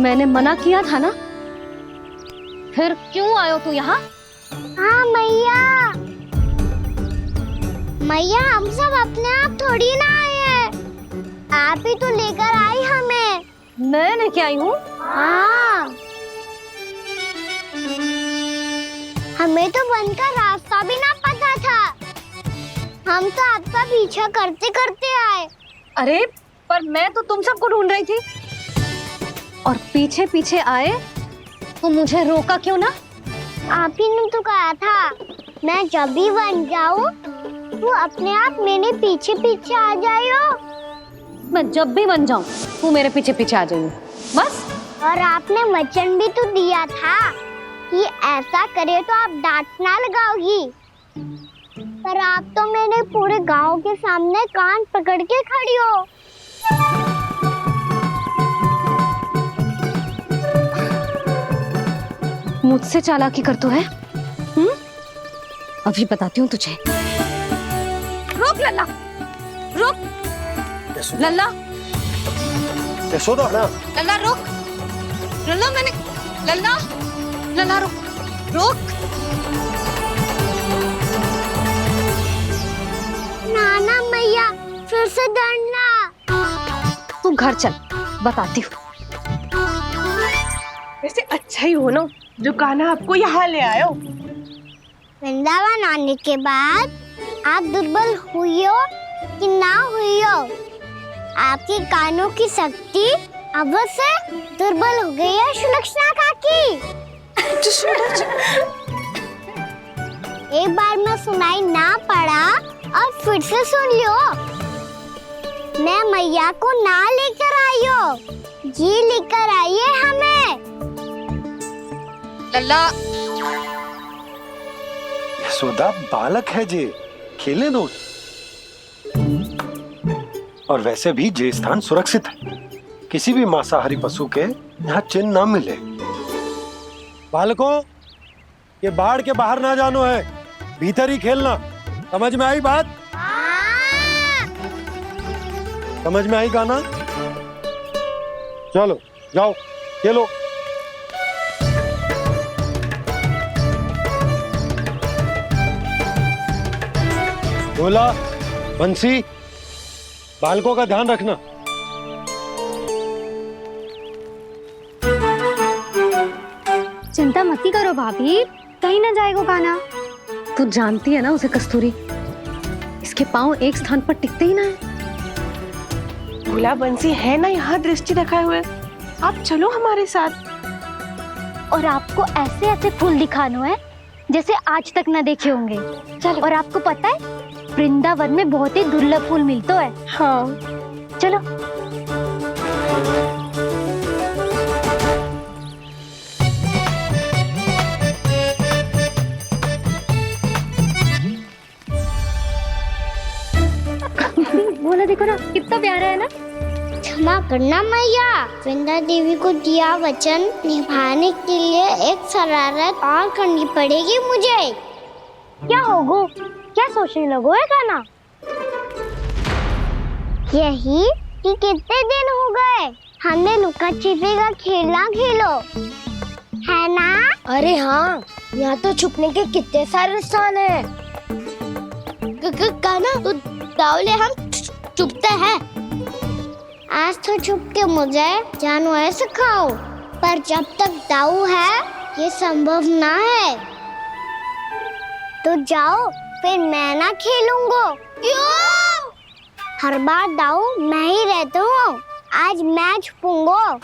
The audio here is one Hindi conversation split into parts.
मैंने मना किया था ना, फिर क्यों आयो तू यहाँ? हाँ मैया, मैया हम सब अपने आप थोड़ी ना आए हैं, आप ही तो लेकर आई हमें। मैं लेके आई हूँ? हाँ, हमें तो वन का रास्ता भी ना पता था, हम तो आपका पीछा करते करते आए। अरे पर मैं तो तुम सबको ढूंढ रही थी, और पीछे पीछे आए तो मुझे रोका क्यों ना? आप ही ने तो कहा था मैं जब भी बन जाऊं तू अपने आप मेरे पीछे पीछे आ जाइयो। मैं जब भी बन जाऊं तू मेरे पीछे पीछे आ जाइयो, बस। और आपने वचन भी तो दिया था कि ऐसा करे तो आप डांट ना लगाओगी, पर आप तो मेरे पूरे गांव के सामने कान पकड़ के खड़ी हो। मुझसे चालाकी कर तो है? अभी बताती हूँ तुझे। रुक लल्ला, रुक लल्ला, यशोदा ना। लल्ला रुक, लल्ला मैंने, लल्ला, लल्ला रुक, रुक। नाना मैया फिर से डरना। तू घर चल, बताती हूँ। वैसे अच्छा ही हो ना जो कान्हा आपको यहाँ ले आयो। वृंदावन आने के बाद आप दुर्बल हुई हो कि ना हुई हो, आपके कानों की शक्ति अब से दुर्बल हो गई है सुलक्षणा काकी। एक बार में सुनाई ना पड़ा और फिर से सुन लियो। मैं मैया को ना लेकर आई हो, जी लेकर आई है हमें। लल्ला, यशोदा बालक है जे, खेलने दो। और वैसे भी जे स्थान सुरक्षित है, किसी भी मांसाहारी पशु के यहाँ चिन्ह ना मिले। बालकों, ये बाढ़ के बाहर ना जानो है, भीतर ही खेलना। समझ में आई बात? समझ में आई गाना? चलो जाओ खेलो। बोला बंसी, बालकों का ध्यान रखना। चिंता मत करो भाभी, कहीं ना जाएगा कान्हा। तू जानती है ना उसे कस्तूरी, इसके पांव एक स्थान पर टिकते ही ना है। भोला बंसी है ना यहाँ दृष्टि रखाए हुए, आप चलो हमारे साथ। और आपको ऐसे ऐसे फूल दिखानो है जैसे आज तक ना देखे होंगे। चलो। और आपको पता है वृंदावन में बहुत ही दुर्लभ फूल मिलते हैं। हाँ चलो। बोला देखो ना कितना प्यारा है ना। क्षमा करना मैया, वृंदा देवी को दिया वचन निभाने के लिए एक शरारत और करनी पड़ेगी मुझे। क्या होगो, क्या सोचने लगो है कान्हा? यही कि कितने दिन हो गए हमने लुका छिपी का खेलना खेलो, है ना? अरे हाँ, यहाँ तो छुपने के कितने सारे स्थान है। कान्हा तो दावले हम छुपते हैं। आज तो छुप के मुझे जानवर सिखाओ, पर जब तक दाऊ है ये संभव ना है। तो जाओ, फिर मैं ना खेलूंगा। क्यों? हर बार दाऊ मैं ही रहता हूँ, आज मैं छुपूंगा।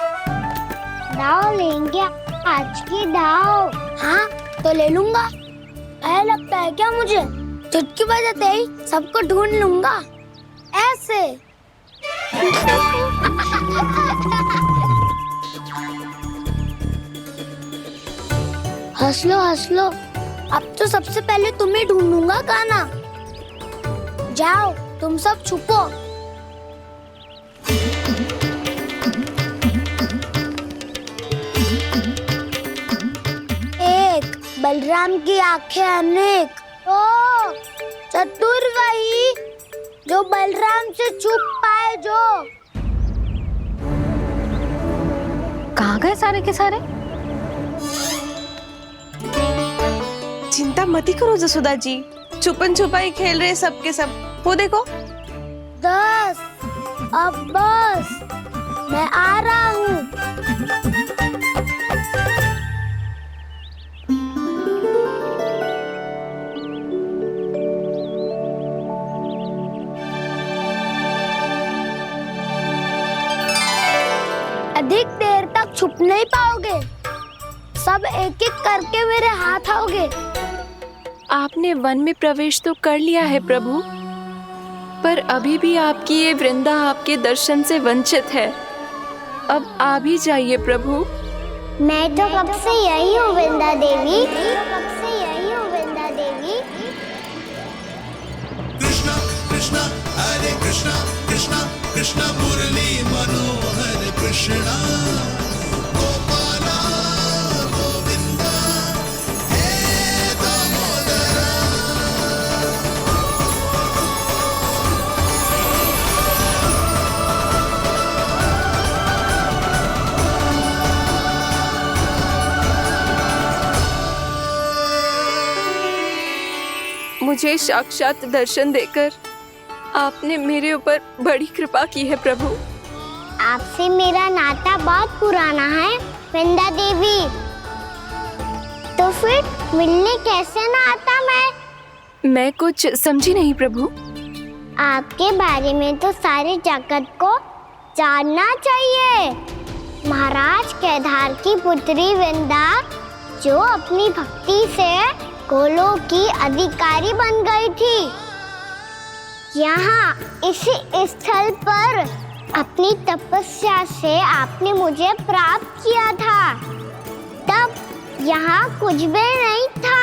दाऊ लेंगे आज की दाऊ। हाँ तो ले लूंगा। ऐसा लगता है क्या मुझे? चुटकी बजाते ही सबको ढूंढ लूंगा ऐसे। हंस लो, अब तो सबसे पहले तुम्हें ढूंढूंगा कान्हा। जाओ तुम सब छुपो। एक बलराम की आंखें अनेक, ओ चतुर वही जो बलराम से छुप पाए जो। कहाँ गए सारे के सारे? चिंता मत ही करो जसोदा जी, छुपन छुपाई खेल रहे सबके सब। वो देखो। 10 अब बस, मैं आ रहा हूँ। अधिक देर तक छुप नहीं पाओगे, सब एक एक करके मेरे हाथ आओगे। आपने वन में प्रवेश तो कर लिया है प्रभु, पर अभी भी आपकी ये वृंदा आपके दर्शन से वंचित है। अब आ भी जाइए प्रभु। मैं तो कब से यही हूँ वृंदा देवी, कब से यही हूँ वृंदा देवी। कृष्णा कृष्णा हरे कृष्णा कृष्णा कृष्णा मुरली मनोहर कृष्णा गोपाला गोविंदा हे दामोदरा। मुझे साक्षात दर्शन देकर आपने मेरे ऊपर बड़ी कृपा की है प्रभु। आपसे मेरा नाता बहुत पुराना है वृंदा देवी, तो फिर मिलने कैसे ना आता मैं कुछ समझी नहीं प्रभु। आपके बारे में तो सारे जगत को जानना चाहिए। महाराज केदार की पुत्री वृंदा, जो अपनी भक्ति से गोलोक की अधिकारी बन गई थी, यहाँ इसी स्थल पर अपनी तपस्या से आपने मुझे प्राप्त किया था। तब यहाँ कुछ भी नहीं था।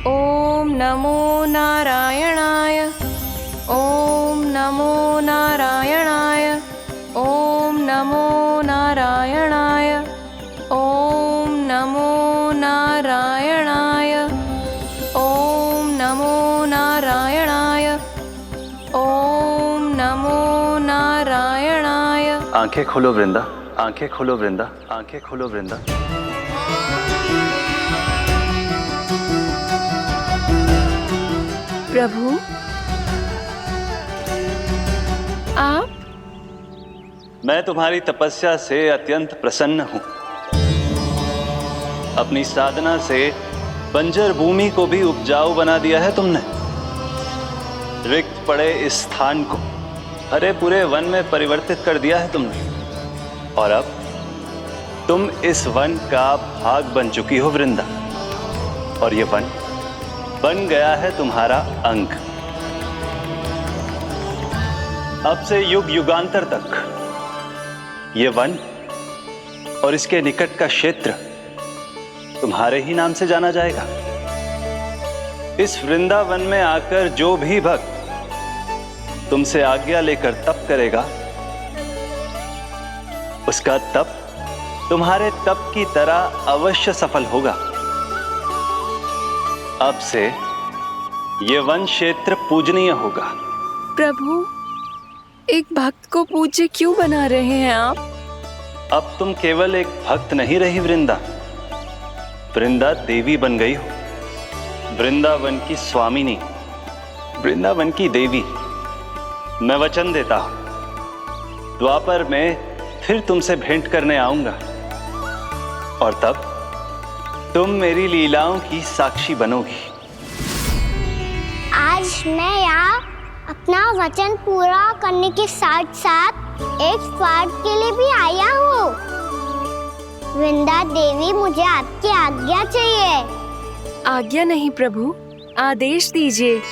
ओम नमो नारायणाय, ओम नमो नारायणाय, ओम नमो नारायणाय, ओम नमो नारायणाय, ओम नमो नारायणाय, ओम नमो नारायणाय। आंखें खोलो वृंदा, आंखें खोलो वृंदा, आंखें खोलो वृंदा। प्रभु आप? मैं तुम्हारी तपस्या से अत्यंत प्रसन्न हूं। अपनी साधना से बंजर भूमि को भी उपजाऊ बना दिया है तुमने। रिक्त पड़े इस स्थान को हरे पूरे वन में परिवर्तित कर दिया है तुमने, और अब तुम इस वन का भाग बन चुकी हो वृंदा, और ये वन बन गया है तुम्हारा अंग। अब से युग युगांतर तक ये वन और इसके निकट का क्षेत्र तुम्हारे ही नाम से जाना जाएगा। इस वृंदावन में आकर जो भी भक्त तुमसे आज्ञा लेकर तप करेगा, उसका तप तुम्हारे तप की तरह अवश्य सफल होगा। अब से ये वन क्षेत्र पूजनीय होगा। प्रभु, एक भक्त को पूज्य क्यों बना रहे हैं आप? अब तुम केवल एक भक्त नहीं रही वृंदा, वृंदा देवी बन गई हो। वृंदावन की स्वामिनी, वृंदावन की देवी। मैं वचन देता हूं, द्वापर में फिर तुमसे भेंट करने आऊंगा, और तब तुम मेरी लीलाओं की साक्षी बनोगी। आज मैं यहाँ अपना वचन पूरा करने के साथ साथ एक स्वार्थ के लिए भी आया हूँ। वृंदा देवी, मुझे आपकी आज्ञा चाहिए। आज्ञा नहीं प्रभु, आदेश दीजिए।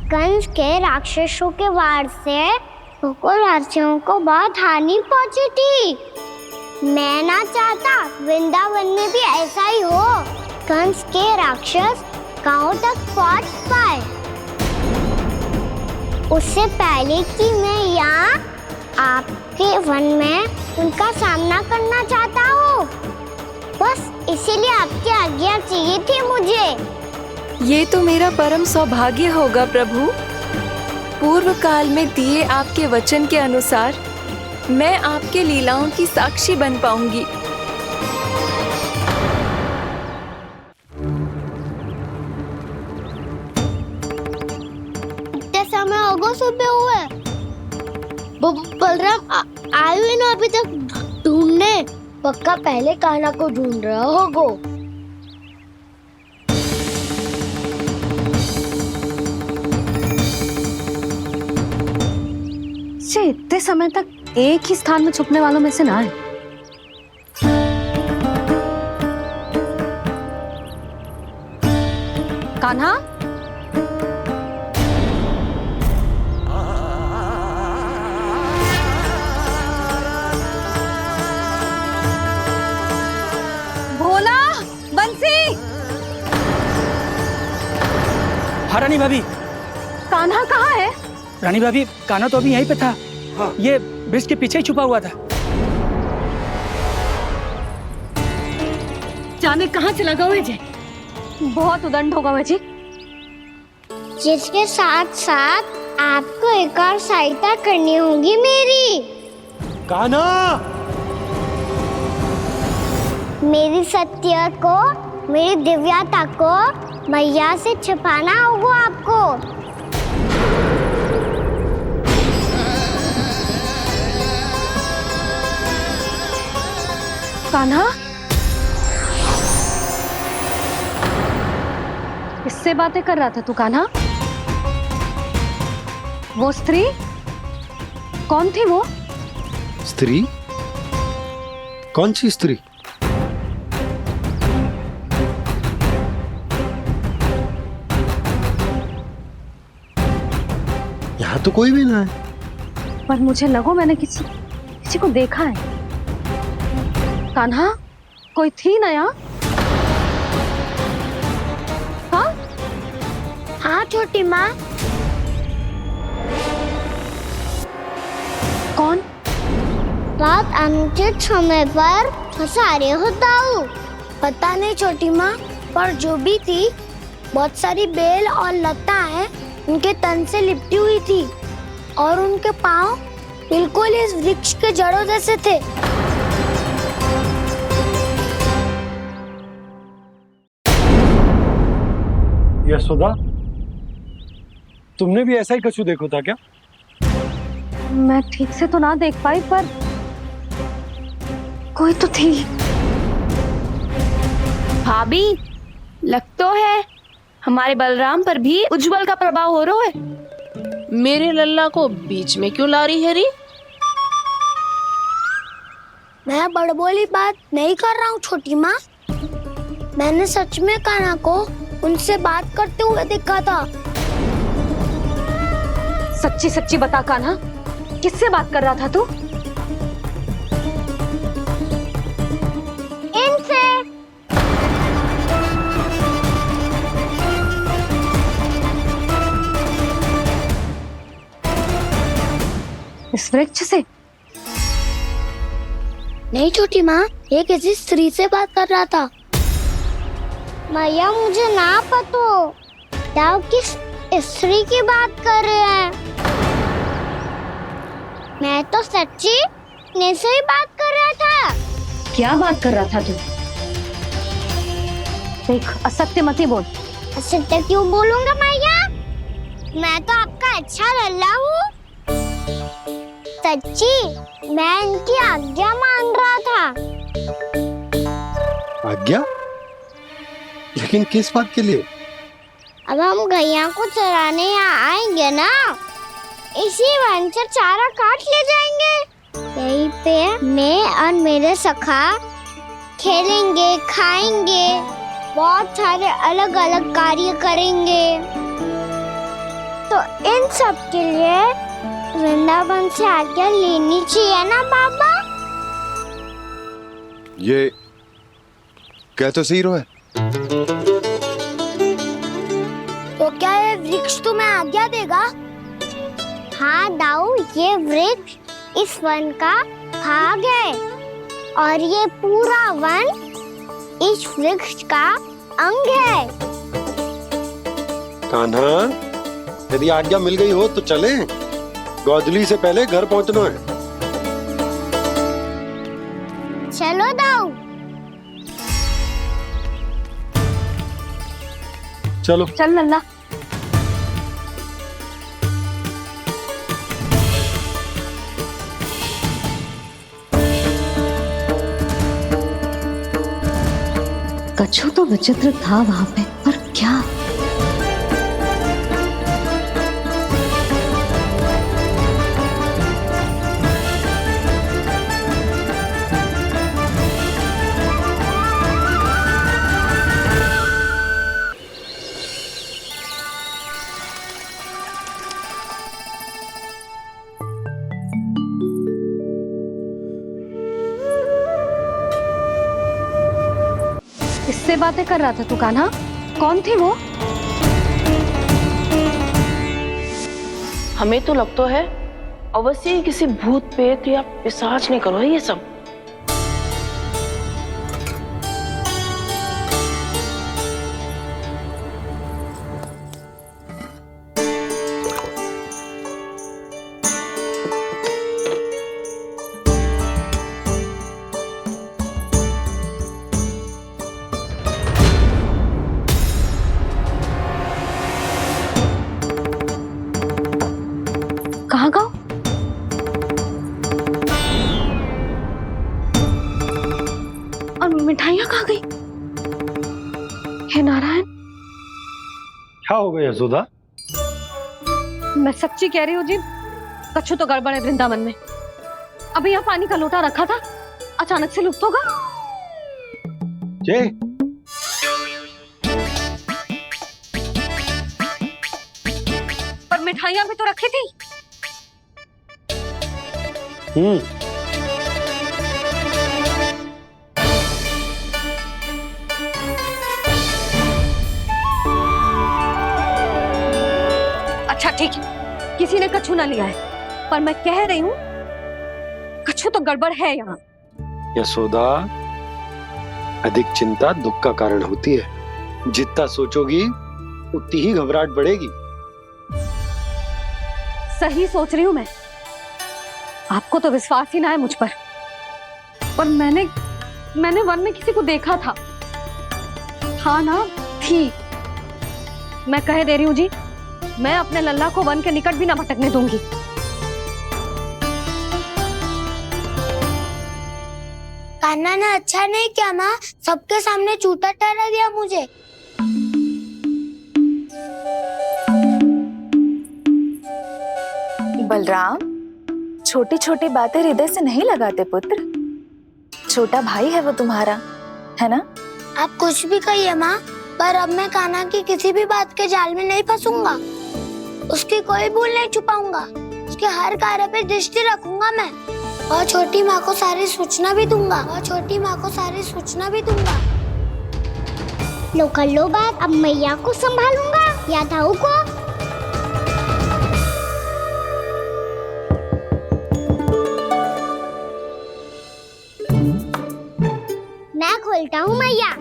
कंस के राक्षसों के वार से गोकुलवासियों को बहुत हानि पहुंची थी। मैं ना चाहता वृंदावन में भी ऐसा ही हो। कंस के राक्षस गांव तक पहुंच पाए, उससे पहले कि मैं यहाँ आपके वन में उनका सामना करना चाहता हूँ। बस इसीलिए आपकी आज्ञा चाहिए थी मुझे। ये तो मेरा परम सौभाग्य होगा प्रभु। पूर्व काल में दिए आपके वचन के अनुसार मैं आपके लीलाओं की साक्षी बन पाऊंगी। इतने समय होगा सुबह हुए। बलराम आयु ही ना अभी तक ढूंढने। पक्का पहले कान्हा को ढूंढ रहा होगा। इतने समय तक एक ही स्थान में छुपने वालों में से ना है। कान्हा, भोला, बंसी। हाँ रानी भाभी। कान्हा कहाँ है? रानी भाभी, कान्हा तो अभी यहीं पे था। हाँ। ये ब्रिज के पीछे ही छुपा हुआ था। जाने कहाँ चला गया जी? बहुत उदंड होगा वह जी। जिसके साथ साथ आपको एक और सहायता करनी होगी मेरी। कान्हा, मेरी सत्य को, मेरी दिव्यता को मैया से छिपाना होगा आपको। कान्हा, किससे बातें कर रहा था तू कान्हा? वो स्त्री कौन थी? वो स्त्री? कौन सी स्त्री? यहाँ तो कोई भी ना है। पर मुझे लगो मैंने किसी को देखा है। कान्हा, कोई थी ना यहाँ? हाँ? हाँ छोटी माँ। कौन? रात अनुचित समय पर फंसा रहे हो दाऊ। पता नहीं छोटी माँ, पर जो भी थी बहुत सारी बेल और लताएं उनके तन से लिपटी हुई थी और उनके पांव बिल्कुल इस वृक्ष के जड़ों जैसे थे। यशोदा, तुमने भी ऐसा ही कछु देखो था क्या? मैं ठीक से तो ना देख पाई, पर कोई तो थी। भाभी, लग तो है हमारे बलराम पर भी उज्जवल का प्रभाव हो रहा है। मेरे लल्ला को बीच में क्यों ला रही है री? मैं बड़बोली बात नहीं कर रहा हूँ छोटी माँ। मैंने सच में कान्हा को उनसे बात करते हुए देखा था। सच्ची सच्ची बता कान्हा, किससे बात कर रहा था तू? इनसे। इस वृक्ष से? नहीं छोटी माँ, ये किसी स्त्री से बात कर रहा था। मैया मुझे ना पतो दाऊ किस स्त्री की बात कर रहे हैं। मैं तो सच्ची ने से ही बात कर रहा था। क्या बात कर रहा था तू? देख, असत्य मत ही बोल। असत्य क्यों बोलूंगा मैया? मैं तो आपका अच्छा लल्ला हूँ। सच्ची मैं इनकी आज्ञा मान रहा था। आज्ञा? लेकिन किस बात के लिए? अब हम गैया को चराने यहाँ आएंगे ना, इसी वन से चारा काट ले जाएंगे। यहीं पे मैं और मेरे सखा खेलेंगे, खाएंगे, बहुत सारे अलग अलग कार्य करेंगे। तो इन सब के लिए वृंदावन से आज्ञा लेनी चाहिए ना बाबा? ये कह तो सही रहा है। तो क्या ये वृक्ष तुम्हें आज्ञा देगा? हाँ दाऊ, ये वृक्ष इस वन का भाग है और ये पूरा वन इस वृक्ष का अंग है। कान्हा, यदि आज्ञा मिल गई हो तो चले। गोधली से पहले घर पहुंचना है। चलो दाऊ। चलो चल लल्ला। कछु तो विचित्र था वहां पे, पर क्या? किससे बातें कर रहा था तू कान्हा? कौन थी वो? हमें तो लगता है अवश्य ही किसी भूत प्रेत या पिशाच ने करो है ये सब। कहाँ गाँव? और मिठाइयाँ कहाँ गई? हे नारायण, क्या हो गया यशोदा? मैं सच्ची कह रही हूँ जी, कछु तो गड़बड़ है वृंदावन में। अभी यहाँ पानी का लोटा रखा था, अचानक से लुप्त होगा। जय, पर मिठाइयाँ भी तो रखी थी। अच्छा ठीक है, किसी ने कछु ना लिया है, पर मैं कह रही हूँ कछु तो गड़बड़ है यहाँ। यशोदा, अधिक चिंता दुख का कारण होती है। जितना सोचोगी उतनी ही घबराहट बढ़ेगी। सही सोच रही हूँ मैं। आपको तो विश्वास ही ना है मुझ पर मैंने वन में किसी को देखा था। हाँ ना, थी। मैं कह दे रही हूँ जी, मैं अपने लल्ला को वन के निकट भी ना भटकने दूंगी। कान्हा ने अच्छा नहीं किया माँ, सबके सामने झूठा ठहरा दिया मुझे। बलराम, छोटी छोटी बातें हृदय से नहीं लगाते पुत्र। छोटा भाई है वो तुम्हारा, है ना? आप कुछ भी कहिए माँ, पर अब मैं कान्हा की किसी भी बात के जाल में नहीं फंसूंगा। उसकी कोई भूल नहीं छुपाऊंगा। उसके हर कार्य पे दृष्टि रखूंगा मैं, और छोटी माँ को सारी सूचना भी दूंगा। लो कर लो बात, अब मैया को संभालूंगा या दाऊ को। मैं खोलता हूँ मैया।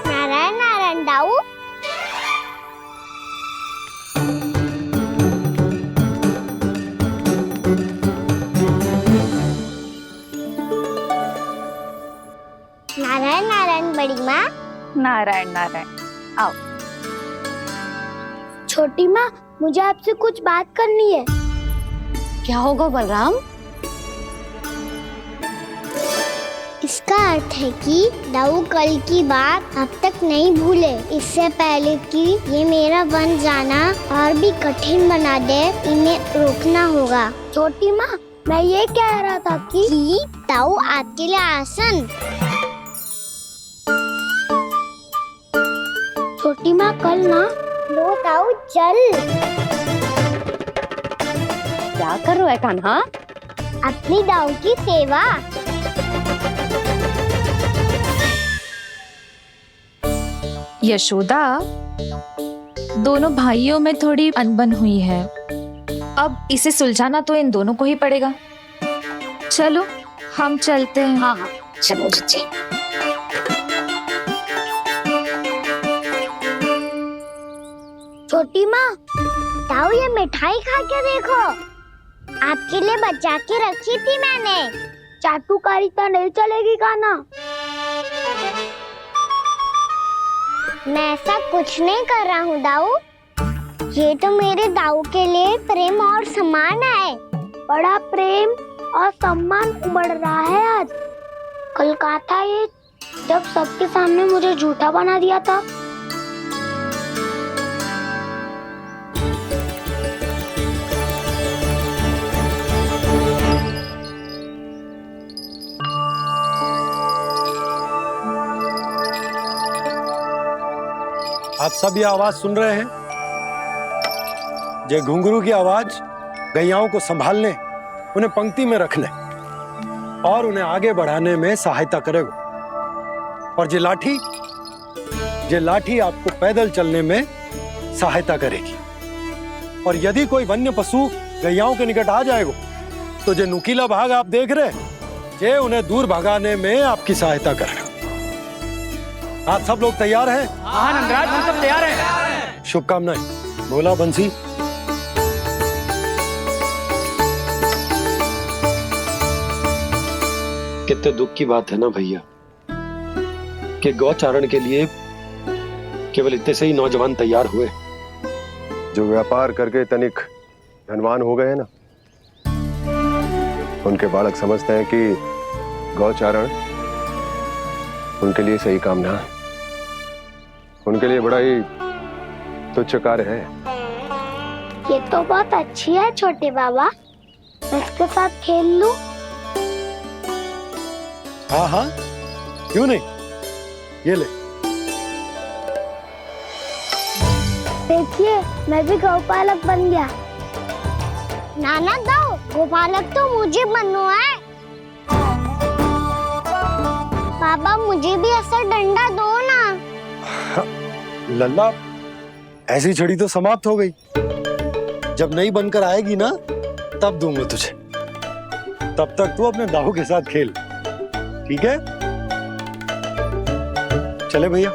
नारायण नारायण दाऊ। नारायण नारायण बड़ी माँ। नारायण नारायण, आओ। छोटी माँ, मुझे आपसे कुछ बात करनी है। क्या होगा बलराम? इसका अर्थ है कि दाऊ कल की बात अब तक नहीं भूले। इससे पहले कि ये मेरा वन जाना और भी कठिन बना दे, इन्हें रोकना होगा। छोटी माँ, मैं ये कह रहा था कि दाऊ आपके लिए आसन। छोटी माँ, कल ना लो दाऊ चल। क्या कर रहा है कान्हा? अपनी दाऊ की सेवा। यशोदा, दोनों भाइयों में थोड़ी अनबन हुई है। अब इसे सुलझाना तो इन दोनों को ही पड़ेगा। चलो हम चलते हैं। हाँ हाँ चलो जी। छोटी माँ, ताऊ ये मिठाई खा के देखो, आपके लिए बचा के रखी थी मैंने। चाटुकारिता नहीं चलेगी खाना। मैं ऐसा कुछ नहीं कर रहा हूँ दाऊ, ये तो मेरे दाऊ के लिए प्रेम और सम्मान है। बड़ा प्रेम और सम्मान उमड़ रहा है आज। कल कहा था ये, जब सबके सामने मुझे झूठा बना दिया था। आप सब ये आवाज सुन रहे हैं? ये घुंघरू की आवाज गैयाओं को संभालने, उन्हें पंक्ति में रखने और उन्हें आगे बढ़ाने में सहायता करेगा। और ये लाठी आपको पैदल चलने में सहायता करेगी। और यदि कोई वन्य पशु गैयाओं के निकट आ जाएगा तो जो नुकीला भाग आप देख रहे हैं, ये उन्हें दूर भगाने में आपकी सहायता करेगा। आप सब लोग तैयार हैं? हाँ नंदराज, हम सब तैयार हैं। शुभकामनाएं। बोला बंसी। कितने दुख की बात है ना भैया कि गौचारण के लिए केवल इतने से ही नौजवान तैयार हुए। जो व्यापार करके तनिक धनवान हो गए ना, उनके बालक समझते हैं कि गौचारण उनके लिए सही काम ना है, उनके लिए बड़ा ही तुच्छ कार्य है। ये तो बहुत अच्छी है छोटे बाबा, मैं इसके साथ खेल लूं? हाँ हाँ, क्यों नहीं, ये ले। देखिए मैं भी गौपालक बन गया। नाना दो, गौपालक तो मुझे बनना है। बाबा मुझे भी ऐसा डंडा दो ना। लल्ला, ऐसी छड़ी तो समाप्त हो गई। जब नई बनकर आएगी ना तब दूंगा तुझे। तब तक तू अपने दाऊ के साथ खेल, ठीक है? चले भैया।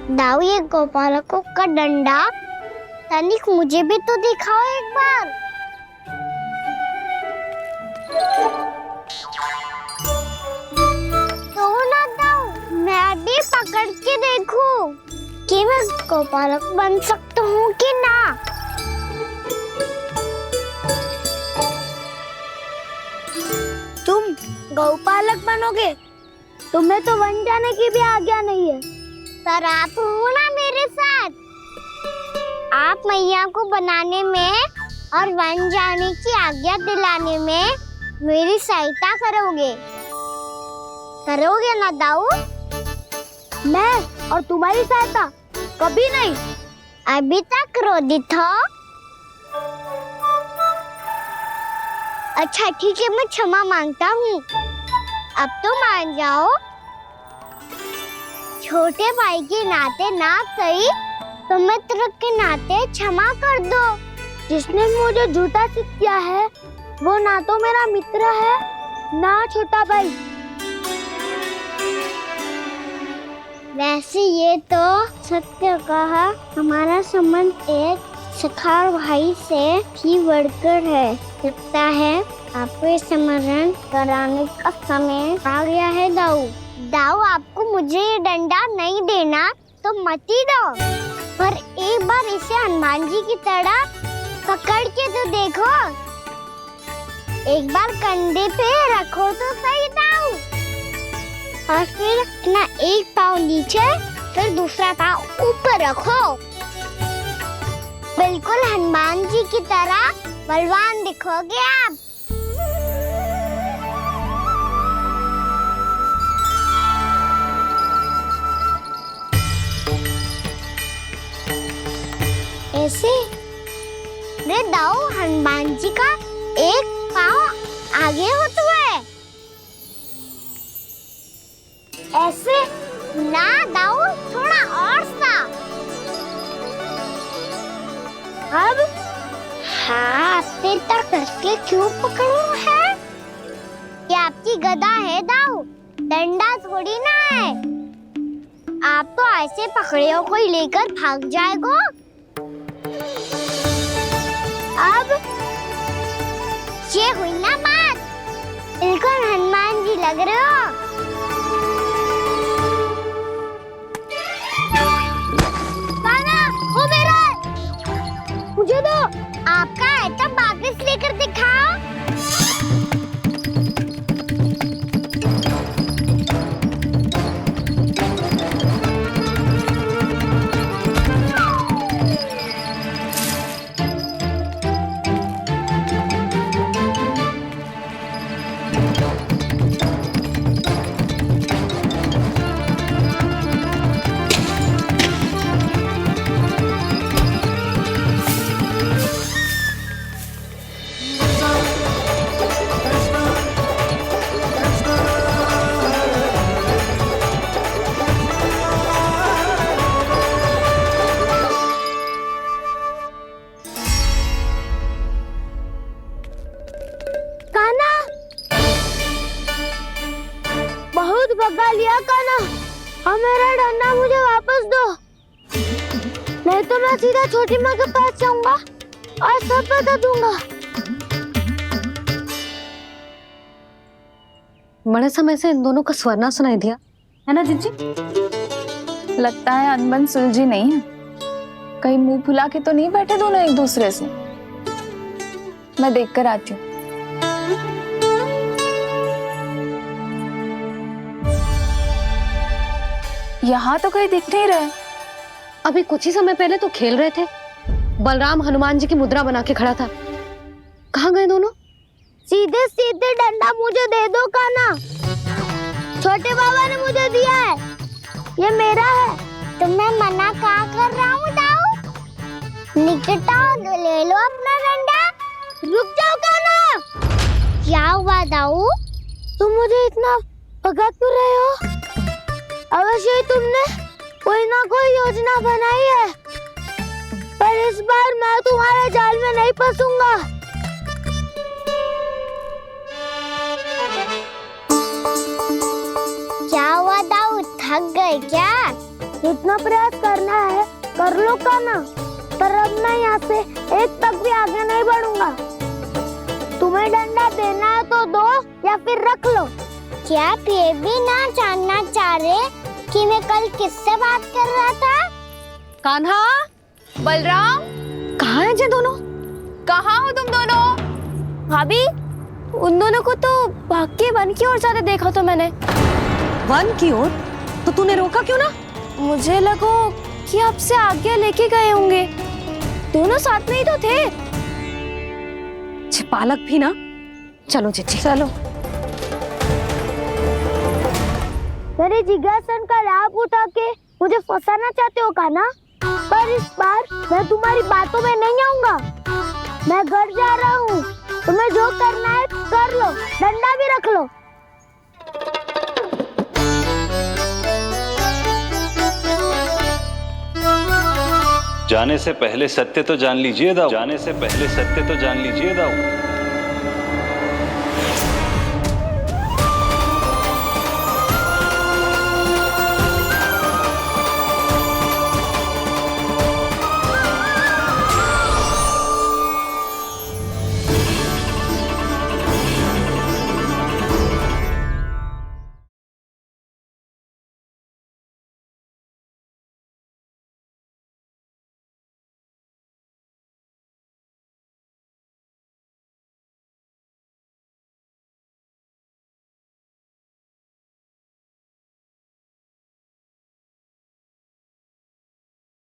दाऊ, ये गोपालकों का डंडा तनिक मुझे भी तो दिखाओ एक बार। तो ना दाऊ, मैं भी पकड़ के देखूं कि मैं गोपालक बन सकता हूँ कि ना। तुम गौपालक बनोगे? तुम्हें तो वन जाने की भी आज्ञा नहीं है। पर आप हो ना मेरे साथ, आप मैया को बनाने में और वन जाने की आज्ञा दिलाने में मेरी सहायता करोगे ना दाऊ? मैं और तुम्हारी सहायता कभी नहीं। अभी तक क्रोधित हो? अच्छा ठीक है, मैं क्षमा मांगता हूँ। अब तो मान जाओ। छोटे भाई के नाते ना सही तो मित्र के नाते क्षमा कर दो। जिसने मुझे झूठा सिद्ध किया है वो ना तो मेरा मित्र है ना छोटा भाई। वैसे ये तो सत्य कहा, हमारा संबंध एक सखा भाई से भी बढ़कर है। लगता है आपको स्मरण कराने का समय आ गया है दाऊ। दाऊ, आपको मुझे ये डंडा नहीं देना तो मत ही दो, पर एक बार इसे हनुमान जी की तरह पकड़ के तो देखो। एक बार कंधे पे रखो तो सही दाऊ, और फिर अपना एक पाँव नीचे फिर दूसरा पाँव ऊपर रखो। बिल्कुल हनुमान जी की तरह बलवान दिखोगे आप। ऐसे? रे दाऊ, हनुमान जी का एक पाँव आगे होता है। ऐसे ना दाऊ, थोड़ा और सा। अब हाथ पे तक कसके क्यों पकड़ू है? ये आपकी गदा है दाऊ, डंडा थोड़ी ना है। आप तो ऐसे पकड़े हो कोई लेकर भाग जाएगा। अब ये हुई ना बात, बिल्कुल हनुमान जी लग रहे हो। कान्हा, वो मेरा, मुझे दो। आपका आइटम वापस लेकर दिखाओ। बहुत भगा लिया कान्हा, अब मेरा डंडा मुझे वापस दो, नहीं तो मैं सीधा छोटी माँ के पास जाऊंगा और सब बता दूंगा। बड़े समय से इन दोनों का स्वर ना सुनाई दिया, है ना जीजी? लगता है अनबन सुलझी नहीं है। कहीं मुंह फुला के तो नहीं बैठे दोनों एक दूसरे से। मैं देख कर आती हूँ। यहाँ तो कहीं दिख नहीं रहे। अभी कुछ ही समय पहले तो खेल रहे थे। बलराम हनुमान जी की मुद्रा बना के खड़ा था। कहाँ गए दोनों? सीधे सीधे डंडा मुझे दे दो कान्हा, छोटे बाबा ने मुझे दिया है, ये मेरा है। तो मैं मना क्या कर रहा हूँ दाऊ? निकट आओ, ले लो अपना डंडा। रुक जाओ कान्हा। क्या हुआ दाऊ, तुम मुझे इतना भगा क्यों रहे हो? अवश्य ही तुमने कोई ना कोई योजना बनाई है, पर इस बार मैं तुम्हारे जाल में नहीं फंसूंगा। क्या हुआ दाऊ, थक गए क्या? जितना प्रयास करना है कर लो कान्हा, पर अब मैं यहाँ से एक तक भी आगे नहीं बढ़ूंगा। तुम्हें डंडा देना है तो दो या फिर रख लो। क्या आप ये भी ना जानना चाह रहे कि मैं कल किससे बात कर रहा था? कान्हा, बलराम, कहाँ हैं ये दोनों? कहाँ हो तुम दोनों? भाभी, उन दोनों को तो भाग के वन की ओर जाते देखा तो मैंने। वन की ओर? तो तूने रोका क्यों ना? मुझे लगो कि आपसे आगे लेके गए होंगे, दोनों साथ में ही तो थे। पालक भी ना। चलो जीजी, चलो। मेरे जिज्ञासन का लाभ उठा के मुझे फंसाना चाहते हो कान्हा, पर इस बार मैं तुम्हारी बातों में नहीं आऊंगा। मैं घर जा रहा हूँ, तुम्हें जो करना है कर लो, डंडा भी रख लो। जाने से पहले सत्य तो जान लीजिए दाऊ। जाने से पहले सत्य तो जान लीजिए दाऊ।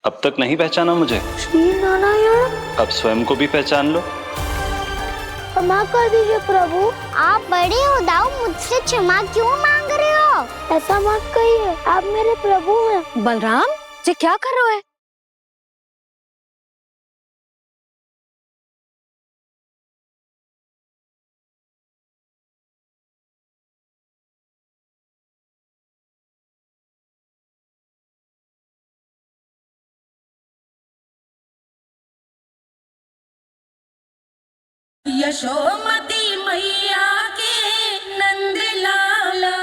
अब तक नहीं पहचाना मुझे? श्री नारायण। अब स्वयं को भी पहचान लो। क्षमा कर दीजिए प्रभु। आप बड़े हो दाऊ, मुझसे क्षमा क्यों मांग रहे हो? ऐसा मत कहिए, आप मेरे प्रभु हैं। बलराम, ये क्या कर रहे हो? यशोमती मैया के नंद लाला।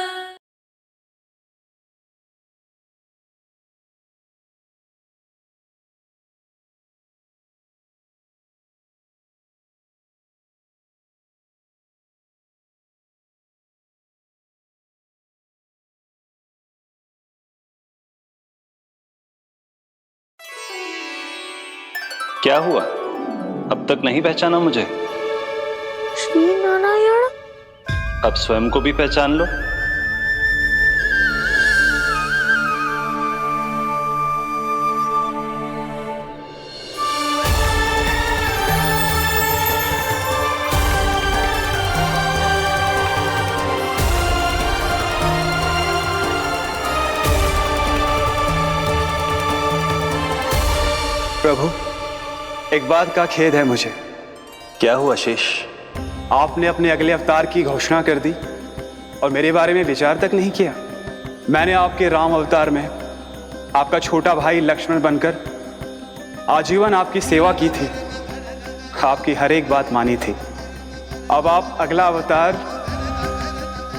क्या हुआ? अब तक नहीं पहचाना मुझे? श्री नारायण। अब स्वयं को भी पहचान लो। प्रभु, एक बात का खेद है मुझे। क्या हुआ शेष? आपने अपने अगले अवतार की घोषणा कर दी और मेरे बारे में विचार तक नहीं किया। मैंने आपके राम अवतार में आपका छोटा भाई लक्ष्मण बनकर आजीवन आपकी सेवा की थी, आपकी हर एक बात मानी थी। अब आप अगला अवतार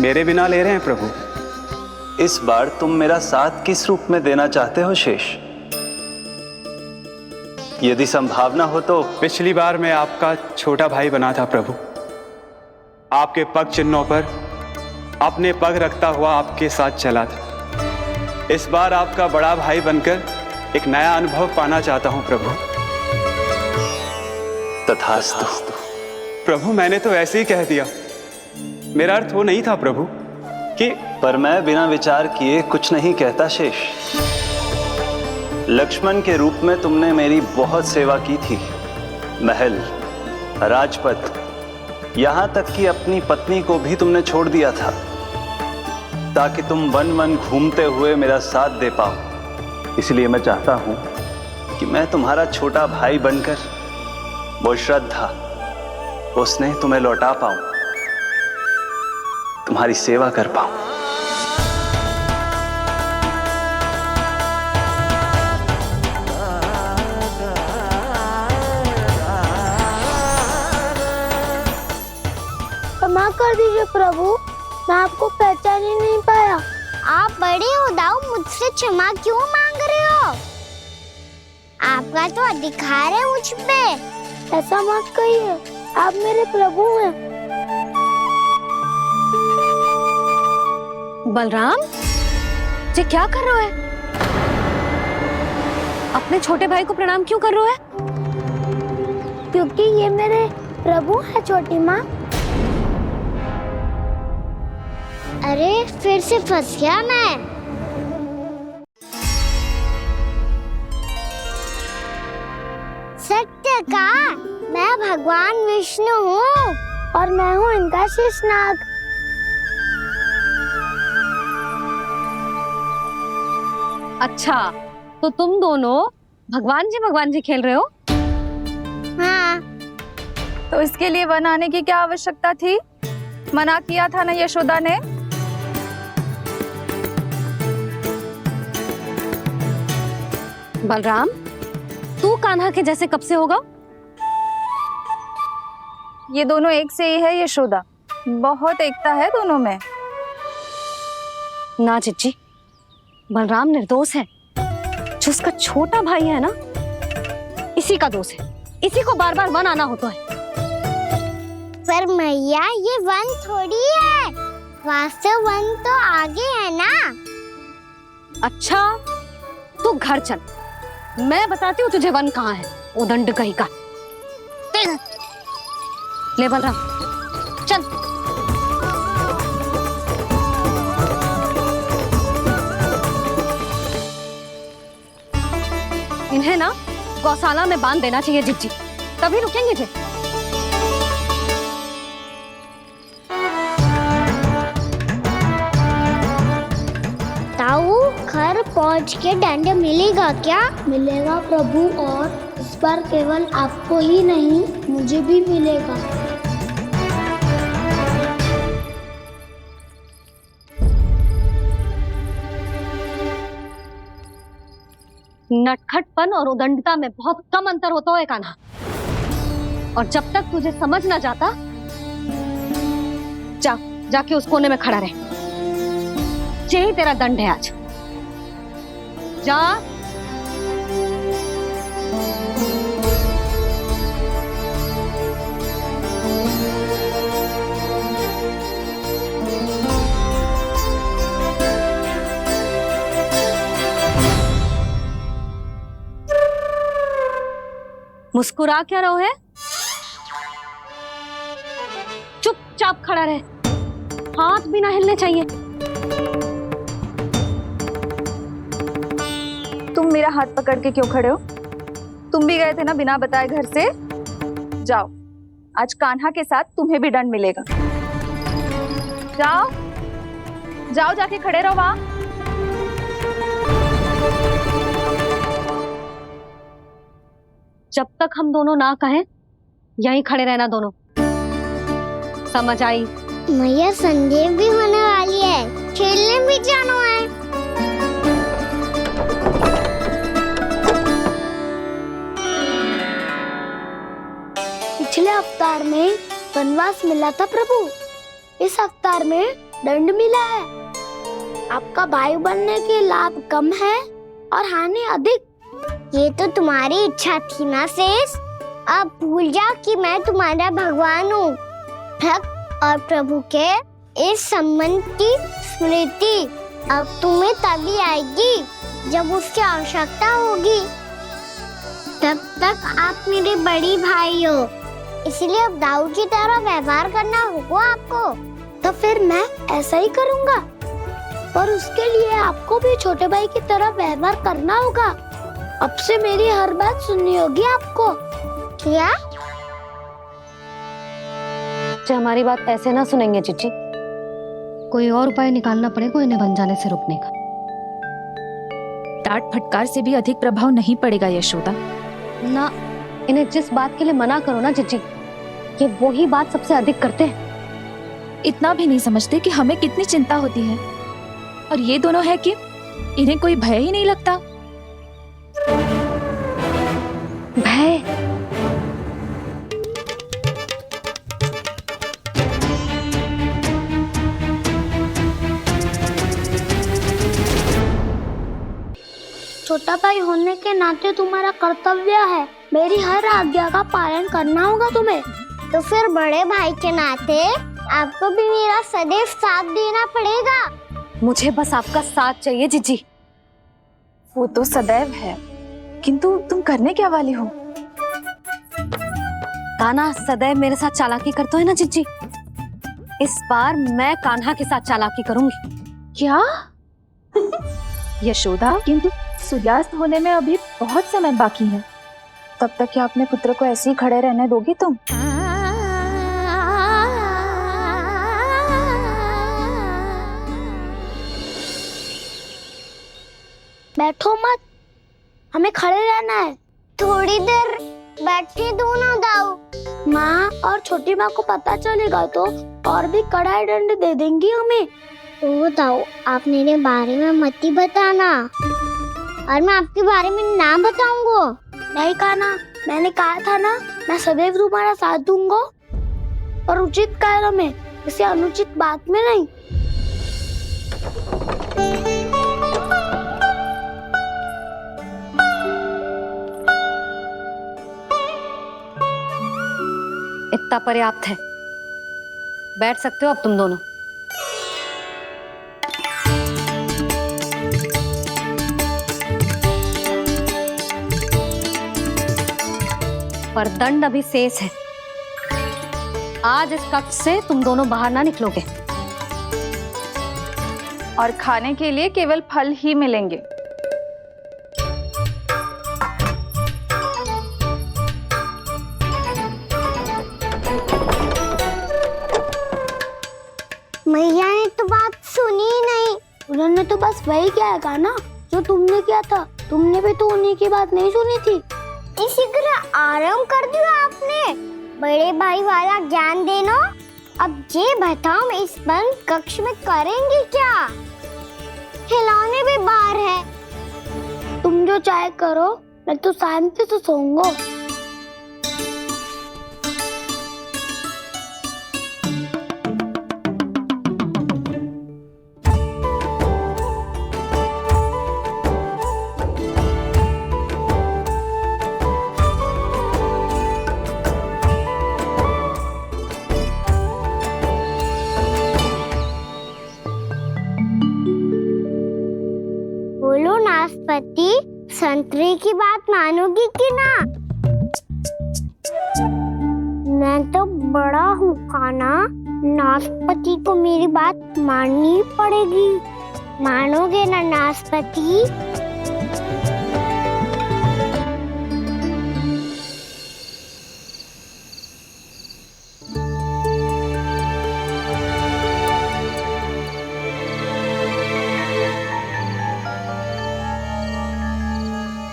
मेरे बिना ले रहे हैं प्रभु। इस बार तुम मेरा साथ किस रूप में देना चाहते हो शेष? यदि संभावना हो तो। पिछली बार मैं आपका छोटा भाई बना था प्रभु, आपके पग चिन्हों पर अपने पग रखता हुआ आपके साथ चला था। इस बार आपका बड़ा भाई बनकर एक नया अनुभव पाना चाहता हूं प्रभु। तथास्तु। प्रभु, मैंने तो ऐसे ही कह दिया, मेरा अर्थ वो नहीं था प्रभु कि। पर मैं बिना विचार किए कुछ नहीं कहता शेष। लक्ष्मण के रूप में तुमने मेरी बहुत सेवा की थी। महल, राजपथ, यहां तक कि अपनी पत्नी को भी तुमने छोड़ दिया था ताकि तुम वन वन घूमते हुए मेरा साथ दे पाओ। इसलिए मैं चाहता हूं कि मैं तुम्हारा छोटा भाई बनकर वो श्रद्धा, वो स्नेह तुम्हें लौटा पाऊं, तुम्हारी सेवा कर पाऊं। क्षमा कर दीजिए प्रभु, मैं आपको पहचान ही नहीं पाया। आप बड़े हो दाऊ, मुझसे क्षमा क्यों मांग रहे हो? आपका तो अधिकार है मुझ पे। ऐसा मत कहिए, आप मेरे प्रभु हैं। बलराम जी, क्या कर रहे हो? अपने छोटे भाई को प्रणाम क्यों कर रहे हो? क्योंकि ये मेरे प्रभु है छोटी माँ। अरे फिर से फंस गया मैं। सत्य का, मैं भगवान विष्णु हूँ और मैं हूँ इनका शेषनाग। अच्छा, तो तुम दोनों भगवान जी खेल रहे हो? हाँ। तो इसके लिए वन आने की क्या आवश्यकता थी? मना किया था ना यशोदा ने। बलराम, तू कान्हा के जैसे कब से होगा? ये दोनों एक से ही है यशोदा, बहुत एकता है दोनों में। ना चिच्ची, बलराम निर्दोष है। जो उसका छोटा भाई है ना, इसी का दोष है। इसी को बार बार वन आना होता है। पर मैया, ये वन थोड़ी है, वास्तव वन तो आगे है ना। अच्छा, तू घर चल, मैं बताती हूँ तुझे वन कहाँ है। उदंड कहीं का। ले बलराम, चल। इन्हें ना गौशाला में बांध देना चाहिए जिज्जी, तभी रुकेंगे जे। ताऊ, घर पहुंच के डंडे मिलेगा क्या? मिलेगा प्रभु, और इस बार केवल आपको ही नहीं, मुझे भी मिलेगा। नटखटपन और उदंडता में बहुत कम अंतर होता है कान्हा। और जब तक तुझे समझ ना जाता जा, जाके उस कोने में खड़ा रहे। यही तेरा दंड है आज। जा। मुस्कुरा क्या रहो है? चुपचाप खड़ा रहे, हाथ भी ना हिलने चाहिए। तुम मेरा हाथ पकड़ के क्यों खड़े हो? तुम भी गए थे ना बिना बताए घर से। जाओ, आज कान्हा के साथ तुम्हें भी दंड मिलेगा। जाओ जाओ, जाके खड़े रहो वहां। जब तक हम दोनों ना कहें यहीं खड़े रहना दोनों, समझ आई? मैया संडे भी होने वाली है, खेलने भी जाना है। पिछले अवतार में वनवास मिला था प्रभु, इस अवतार में दंड मिला है। आपका भाई बनने के लाभ कम है और हानि अधिक। ये तो तुम्हारी इच्छा थी ना शेष। अब भूल जा कि मैं तुम्हारा भगवान हूँ। भक्त और प्रभु के इस संबंध की स्मृति अब तुम्हें तभी आएगी जब उसकी आवश्यकता होगी। तब तक आप मेरे बड़ी भाई हो, इसलिए अब दाऊ की तरह व्यवहार करना होगा आपको। तो फिर मैं ऐसा ही करूँगा, पर उसके लिए आपको भी छोटे भाई की तरह व्यवहार करना होगा। अब से मेरी हर बात सुननी होगी आपको। क्या? हमारी बात ऐसे ना सुनेंगे चिच्ची, कोई और उपाय निकालना पड़ेगा इन्हें बन जाने से रुकने का। डांट फटकार से भी अधिक प्रभाव नहीं पड़ेगा यशोदा। ना, इन्हें जिस बात के लिए मना करो ना चिच्ची, ये वही बात सबसे अधिक करते हैं। इतना भी नहीं समझते कि हमें कितनी चिंता होती है, और ये दोनों है कि इन्हें कोई भय ही नहीं लगता। भय? छोटा भाई होने के नाते तुम्हारा कर्तव्य है, मेरी हर आज्ञा का पालन करना होगा तुम्हें। तो फिर बड़े भाई के नाते आपको भी मेरा सदैव साथ देना पड़ेगा। मुझे बस आपका साथ चाहिए जीजी। वो तो सदैव है, किंतु तुम करने क्या वाली हो? कान्हा सदैव मेरे साथ चालाकी करता है ना जीजी, इस बार मैं कान्हा के साथ चालाकी करूंगी। क्या? यशोदा, किंतु सूर्यास्त होने में अभी बहुत समय बाकी है, तब तक क्या अपने पुत्र को ऐसे ही खड़े रहने दोगी तुम? बैठो मत, हमें खड़े रहना है। थोड़ी देर बैठे दो ना दाऊ। माँ और छोटी माँ को पता चलेगा तो और भी कड़ा दंड दे देंगी हमें। ओ दाऊ, आप मेरे बारे में मत ही बताना, और मैं आपके बारे में ना बताऊंगा। नहीं कहा ना, मैंने कहा था ना, मैं सदैव तुम्हारा साथ दूंगा, और उचित कार्य में, किसी अनुचित बात में नहीं। इतना पर्याप्त है, बैठ सकते हो अब तुम दोनों। पर दंड अभी शेष है। आज इस कक्ष से तुम दोनों बाहर ना निकलोगे, और खाने के लिए केवल फल ही मिलेंगे। मैया ने तो बात सुनी ही नहीं। उन्होंने तो बस वही किया ना जो तुमने किया था। तुमने भी तो उन्हीं की बात नहीं सुनी थी। इसी तरह आराम कर दिया आपने। बड़े भाई वाला ज्ञान देना। अब ये बताओ, इस बंद कक्ष में करेंगे क्या? खिलौने भी बाहर है। तुम जो चाहे करो, मैं तो शांति से सोऊंगा। संतरे की बात मानोगी कि ना? मैं तो बड़ा हूँ काना, नाशपाती को मेरी बात माननी पड़ेगी। मानोगे ना नाशपाती?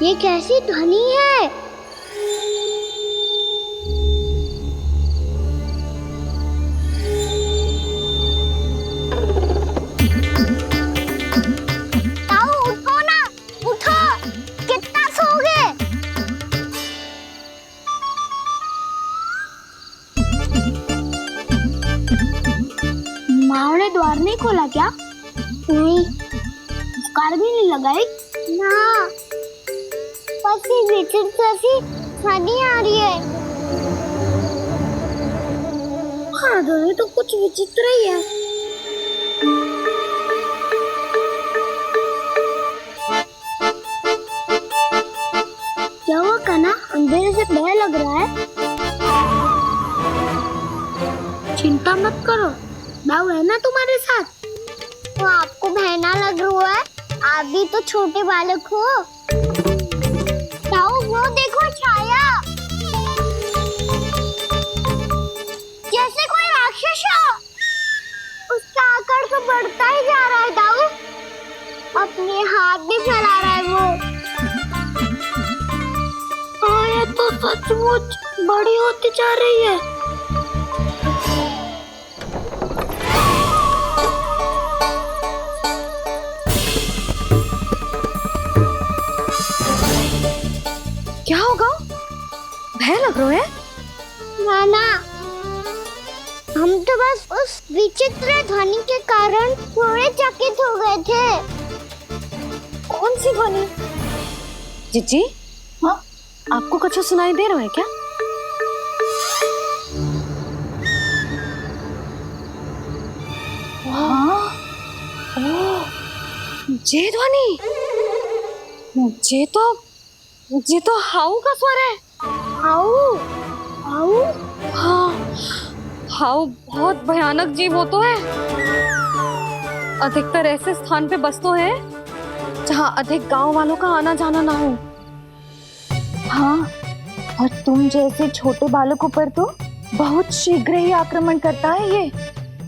ये कैसी ध्वनि है? ताऊ उठो ना, उठो, कितना सोओगे? माँ ने द्वार नहीं खोला क्या? नहीं। कार भी नहीं लगाई? ना। विचित्र ध्वनि आ रही है। हाँ, ध्वनि तो कुछ विचित्र ही है। क्या हुआ कान्हा? अंधेरे से भय लग रहा है। चिंता मत करो, दाऊ है ना तुम्हारे साथ। तो आपको भय ना लग रहा है? आप भी तो छोटे बालक हो। वो देखो छाया, जैसे कोई राक्षस हो। उसका आकार तो बढ़ता ही जा रहा है दाऊ। अपने हाथ भी फैला रहा है वो। हाँ, ये तो सचमुच बड़ी होती जा रही है। क्या होगा? भय लग रहा है? नाना, हम तो बस उस विचित्र ध्वनि के कारण थोड़े चकित हो गए थे। कौन सी ध्वनि? जीजी, हाँ, आपको कुछ सुनाई दे रहा है क्या? हाँ, ये ध्वनि, ये तो हाउ का स्वर है। हाउ? हाउ? हाँ, हाउ बहुत भयानक जीव हो तो है। अधिकतर ऐसे स्थान पे बस तो है जहाँ अधिक गांव वालों का आना जाना ना हो। हाँ, और तुम जैसे छोटे बालकों पर तो बहुत शीघ्र ही आक्रमण करता है ये।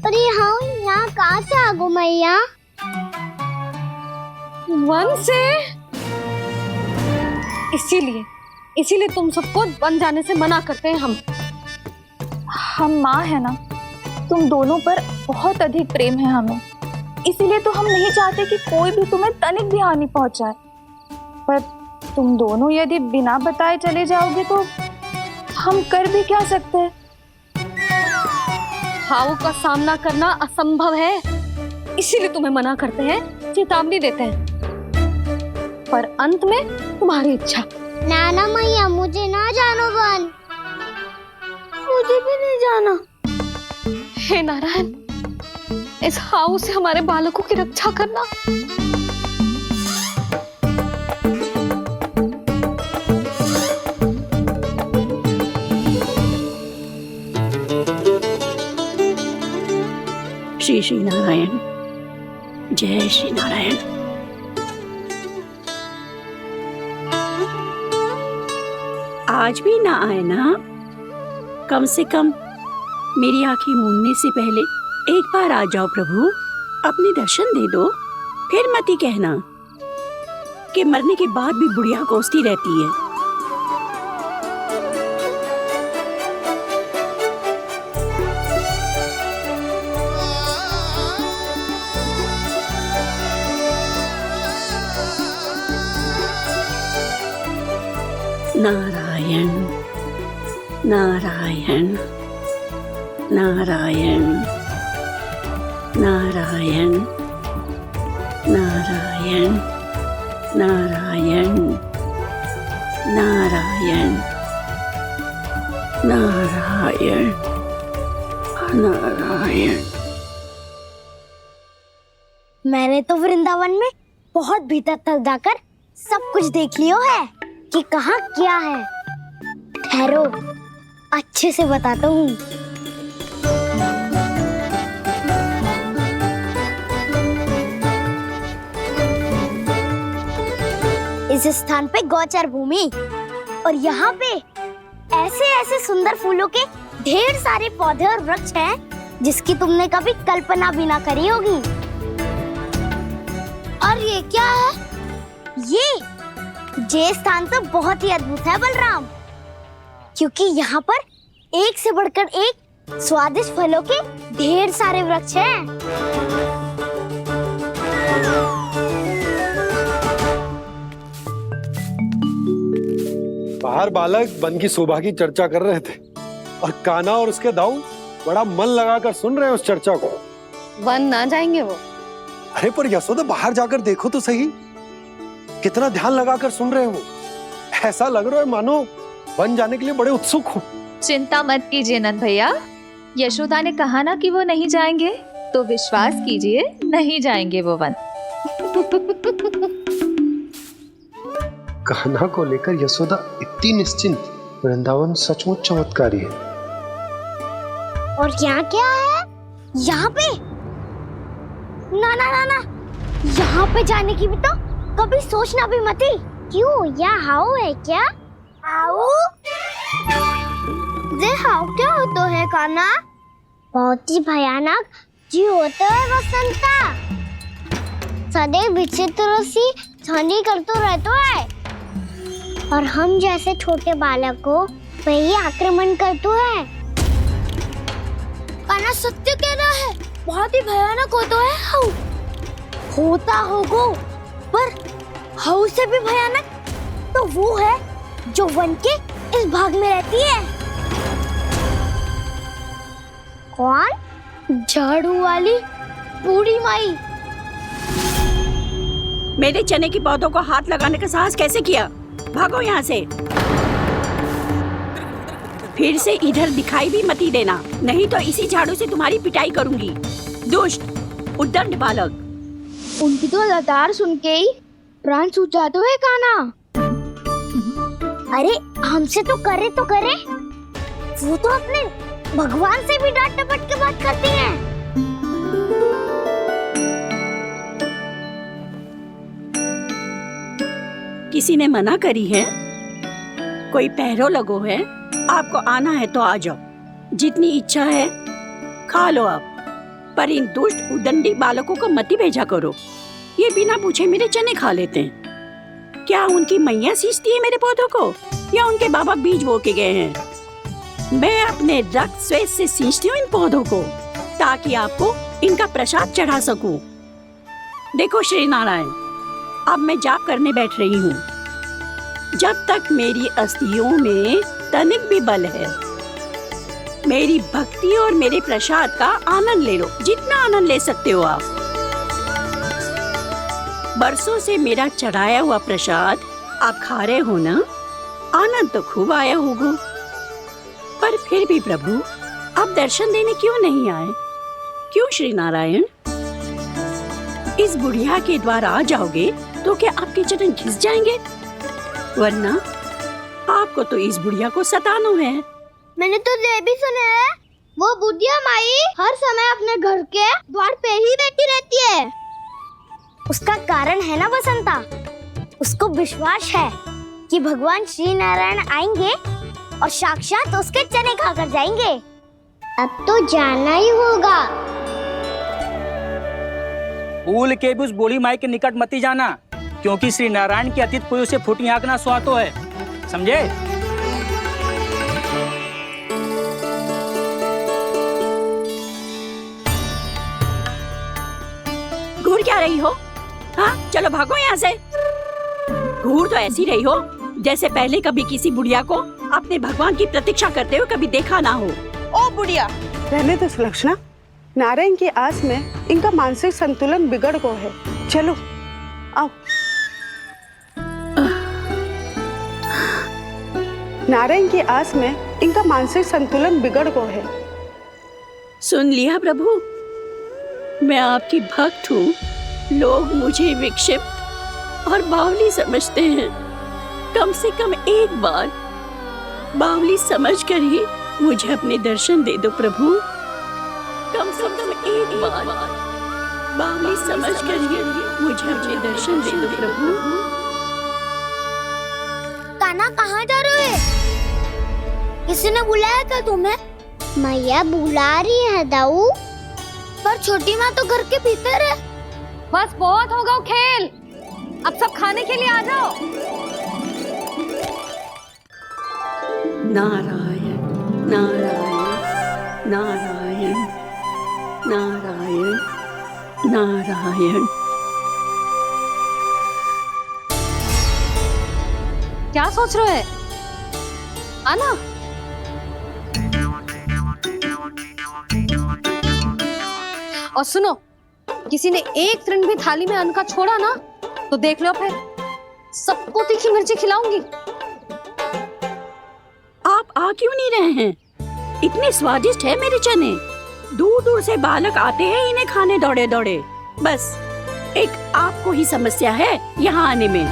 पर ये हाउ यहाँ कहाँ से आ गो मैया? वन से। इसीलिए तुम सबको वन जाने से मना करते हैं हम माँ है ना, तुम दोनों पर बहुत अधिक प्रेम है हमें, इसीलिए तो हम नहीं चाहते कि कोई भी तुम्हें तनिक भी हानि पहुंचाए। पर तुम दोनों यदि बिना बताए चले जाओगे तो हम कर भी क्या सकते हैं? हाउ का सामना करना असंभव है, इसीलिए तुम्हें मना करते हैं, चेतावनी देते हैं। पर अंत में तुम्हारी इच्छा। नाना मैया, मुझे ना जानो वन। मुझे भी नहीं जाना। हे नारायण, इस हाउ से हमारे बालकों की रक्षा करना। श्री श्री नारायण, जय श्री नारायण। आज भी ना आए ना? कम से कम मेरी आंखें मूंदने से पहले एक बार आ जाओ प्रभु, अपने दर्शन दे दो। फिर मत ही कहना कि मरने के बाद भी बुढ़िया कोसती रहती है। नारायण नारायण नारायण नारायण नारायण नारायण नारायण नारायण नारायण। मैंने तो वृंदावन में बहुत भीतर तक जाकर सब कुछ देख लियो है कि कहाँ क्या है। ठहरो, अच्छे से बताता हूँ। इस स्थान पे गौचर भूमि और यहाँ पे ऐसे ऐसे सुंदर फूलों के ढेर सारे पौधे और वृक्ष हैं जिसकी तुमने कभी कल्पना भी ना करी होगी। और ये क्या है? ये स्थान तो बहुत ही अद्भुत है बलराम, क्योंकि यहाँ पर एक से बढ़कर एक स्वादिष्ट फलों के ढेर सारे वृक्ष हैं। बाहर बालक वन की शोभा की चर्चा कर रहे थे और कान्हा और उसके दाऊ बड़ा मन लगाकर सुन रहे हैं उस चर्चा को। वन ना जाएंगे वो? अरे पर यशोदा, बाहर जाकर देखो तो सही, कितना ध्यान लगाकर सुन रहे हो। ऐसा लग रहा है मानो वन जाने के लिए बड़े उत्सुक हो। चिंता मत कीजिए नंद भैया, यशोदा ने कहा ना कि वो नहीं जाएंगे, तो विश्वास कीजिए नहीं जाएंगे वो वन। कान्हा को लेकर यशोदा इतनी निश्चिंत, वृंदावन सचमुच चमत्कारी है। और यहाँ क्या है? यहाँ पे ना ना ना ना, यहाँ पे जाने की भी तो कभी सोचना भी मत ही। क्यों, यहाँ हाउ है क्या? हाउ? ये हाउ क्या होता है कान्हा? बहुत ही भयानक जी होता है वसंता। सदैव विचित्र सी ध्वनि करते रहता है और हम जैसे छोटे बालक को वही आक्रमण करते हैं। कान्हा सत्य कह रहा है, बहुत ही भयानक होता है हाउ। होता होगा, पर हाउ से भी भयानक तो वो है जो वन के इस भाग में रहती है। कौन? झाड़ू वाली बूढ़ी माई। मेरे चने की पौधों को हाथ लगाने का साहस कैसे किया? भागो यहाँ से। फिर से इधर दिखाई भी मत देना, नहीं तो इसी झाड़ू से तुम्हारी पिटाई करूंगी। दुष्ट उद्दंड बालक। उनकी तो लतार सुन के ही प्राण सूझ जाते हैं कान्हा। अरे हमसे तो करे, वो तो अपने भगवान से भी डांट डपट के बात करती हैं। किसी ने मना करी है? कोई पहरो लगो है? आपको आना है तो आ जाओ, जितनी इच्छा है खा लो आप, पर इन दुष्ट उदंडी बालकों को मत ही भेजा करो। ये बिना पूछे मेरे चने खा लेते हैं। क्या उनकी मैया सींचती है मेरे पौधों को, या उनके बाबा बीज बो के गए हैं? मैं अपने रक्त स्वेद से सींचती हूँ इन पौधों को, ताकि आपको इनका प्रसाद चढ़ा सकूं। देखो श्री नारायण, अब मैं जाप करने बैठ रही हूँ। जब तक मेरी अस्थियों में तनिक भी बल है, मेरी भक्ति और मेरे प्रसाद का आनंद ले लो, जितना आनंद ले सकते हो आप। बरसों से मेरा चढ़ाया हुआ प्रसाद आप खा रहे हो ना, आनंद तो खूब आया होगा। पर फिर भी प्रभु, आप दर्शन देने क्यों नहीं आए? क्यों श्री नारायण? इस बुढ़िया के द्वार आ जाओगे तो क्या आपके चरण घिस जाएंगे? वरना आपको तो इस बुढ़िया को सताना है। मैंने तो ये भी सुना है, वो बुढ़िया माई हर समय अपने घर के द्वार पे ही बैठी रहती है। उसका कारण है ना बसंता, उसको विश्वास है कि भगवान श्री नारायण आएंगे और साक्षात उसके चने खाकर जाएंगे। अब तो जाना ही होगा। भूल के भी उस बूढ़ी माई के निकट मत ही जाना, क्योंकि श्री नारायण की अतीत कोई उसे फूटी आंख ना सुहातो है, समझे? घूर क्या रही हो? हाँ, चलो भागो यहाँ से। घूर तो ऐसी रही हो जैसे पहले कभी किसी बुढ़िया को अपने भगवान की प्रतीक्षा करते हुए कभी देखा ना हो। ओ बुढ़िया, रहने दो सुलक्षणा। नारायण की आस में इनका मानसिक संतुलन बिगड़ गया है। चलो आओ। नारायण की आस में इनका मानसिक संतुलन बिगड़ गया है। सुन लिया प्रभु, मैं आपकी भक्त हूँ। लोग मुझे विक्षिप्त और बावली समझते हैं। कम से कम एक बार बावली समझकर ही मुझे अपने दर्शन दे दो प्रभु। कम से कम एक बार बावली समझकर ही मुझे अपने दर्शन दे दो प्रभु। कान्हा कहाँ जा रहे हो? किसी ने बुलाया क्या तुम्हें? मैया बुला रही है दाऊ, पर छोटी माँ तो घर के भीतर है। बस बहुत हो गया खेल, अब सब खाने के लिए आ जाओ। नारायण नारायण नारायण नारायण नारायण। क्या सोच रहे हैं? आना। और सुनो, किसी ने एक तृण भी थाली में अन्न का छोड़ा ना तो देख लो, फिर सबको तीखी मिर्ची खिलाऊंगी। आप आ क्यों नहीं रहे हैं? इतने स्वादिष्ट है मेरे चने। दूर दूर से बालक आते हैं इन्हें खाने दौड़े दौड़े। बस एक आपको ही समस्या है यहाँ आने में।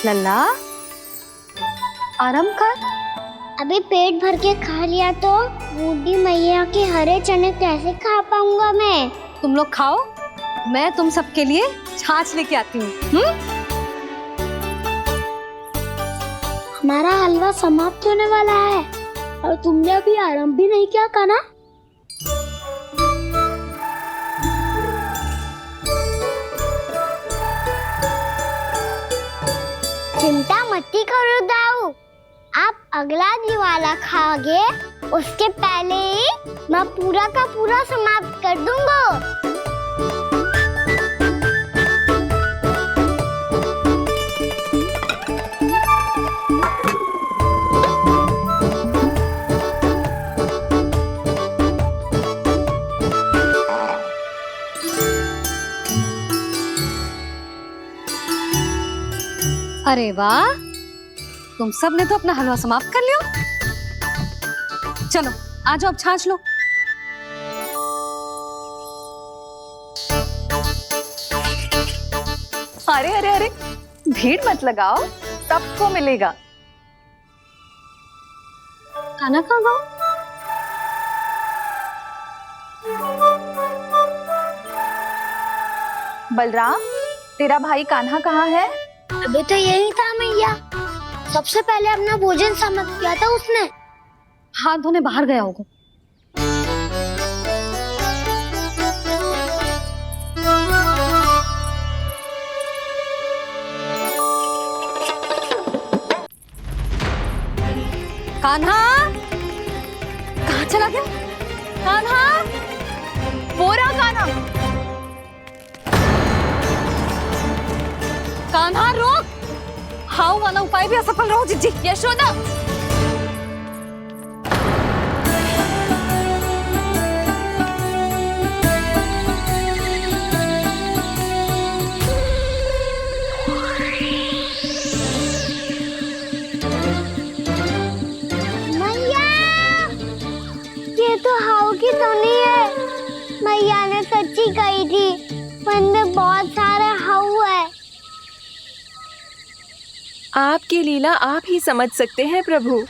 लल्ला, आराम कर। अभी पेट भर के खा लिया तो बूढ़ी मैया के हरे चने कैसे खा पाऊंगा मैं? तुम लोग खाओ, मैं तुम सबके लिए छाछ लेके आती हूँ। हमारा हलवा समाप्त होने वाला है और तुमने अभी आराम भी नहीं किया कान्हा। चिंता मत करो दाऊ, आप अगला दिवाला खाओगे उसके पहले ही मैं पूरा का पूरा समाप्त कर दूंगा। अरे वाह, तुम सब ने तो अपना हलवा समाप्त कर लिया। चलो आ जाओ, अब छाछ लो। अरे अरे अरे, भीड़ मत लगाओ, सबको मिलेगा। खाना खा गो। बलराम, तेरा भाई कान्हा कहाँ है? अभी तो यही था मैया, सबसे पहले अपना भोजन समाप्त किया था उसने। हाथ धोने बाहर गया होगा। कान्हा कहाँ चला गया? कान्हा, वो रहा कान्हा। कान्हा रोक, हाउ वाला उपाय भी असफल रहो जिज्जी। यशोदा, मैया, ये तो हाउ की तो नहीं है। मैया ने सच्ची कही थी, वन में बहुत सारे हाउ है। आपकी लीला आप ही समझ सकते हैं प्रभु।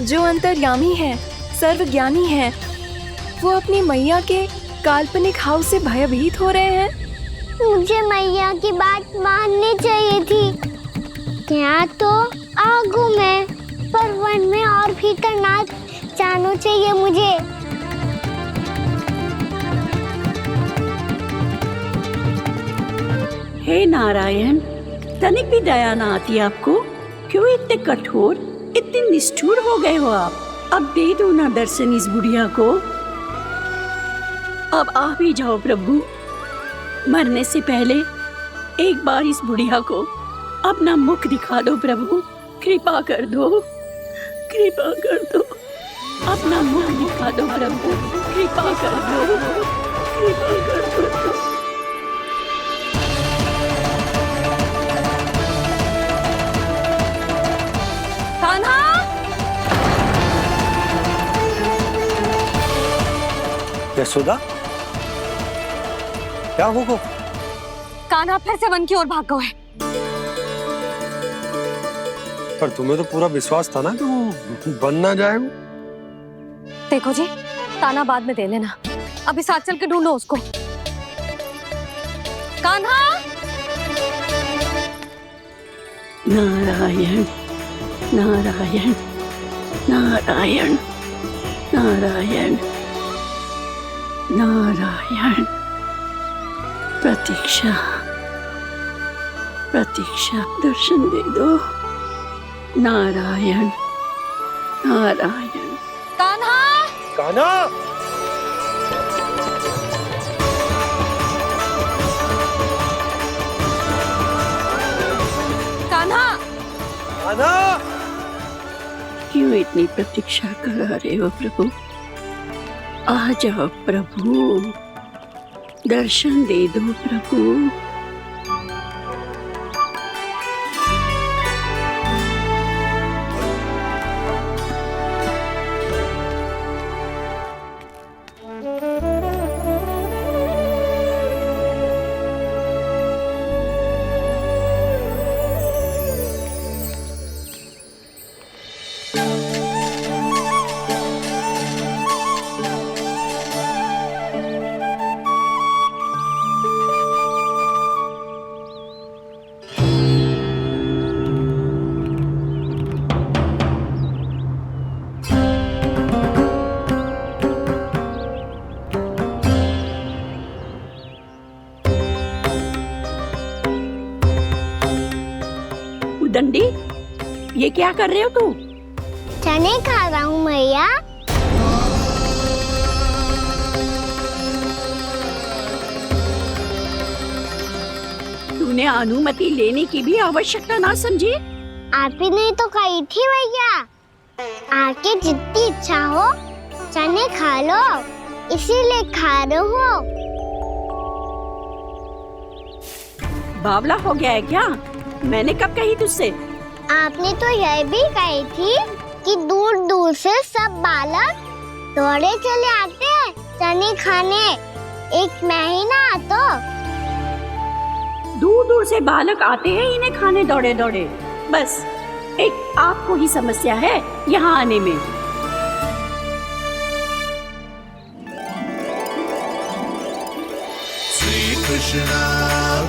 जो अंतर्यामी है, सर्वज्ञानी है, वो अपनी मैया के काल्पनिक हाव से भयभीत हो रहे हैं। मुझे मैया की बात माननी चाहिए थी। यहाँ तो आगू में, पर वन में और भीतर ना जाना चाहिए मुझे। हे नारायण, तनिक भी दया ना आती आपको? क्यों इतने कठोर, इतने निष्ठुर हो गए हो आप? अब दे दो ना दर्शन इस बुढ़िया को। अब आ भी जाओ प्रभु। मरने से पहले एक बार इस बुढ़िया को अपना मुख दिखा दो प्रभु। कृपा कर दो, कृपा कर दो। अपना मुख दिखा दो प्रभु, कृपा कर दो, कृपा कर दो। कान्हा, यशोदा, क्या होगा? कान्हा फिर से वन की ओर भाग गए। पर तुम्हें तो पूरा विश्वास था ना कि वो बन ना जाए। देखो जी, ताना बाद में दे लेना, अभी साथ चल के ढूंढो उसको। कान्हा! नारायण नारायण नारायण नारायण नारायण। प्रतीक्षा प्रतीक्षा, दर्शन दे दो। नारायण नारायण। कान्हा! कान्हा! कान्हा! कान्हा! क्यों इतनी प्रतीक्षा करा रहे हो प्रभु? आ जाओ प्रभु, दर्शन दे दो प्रभु। दंडी, ये क्या कर रहे हो तू? चने खा रहा हूँ मैया। तूने अनुमति लेने की भी आवश्यकता ना समझी? आप ही ने तो कही थी भैया, आके जितनी इच्छा हो चने खा लो, इसीलिए खा रहे हो। बावला हो गया है क्या? मैंने कब कही तुझसे? आपने तो यह भी कही थी कि दूर दूर से सब बालक दौड़े चले आते हैं चने खाने, एक महीना तो दूर दूर से बालक आते हैं इन्हें खाने दौड़े दौड़े। बस एक आपको ही समस्या है यहाँ आने में। श्री कृष्ण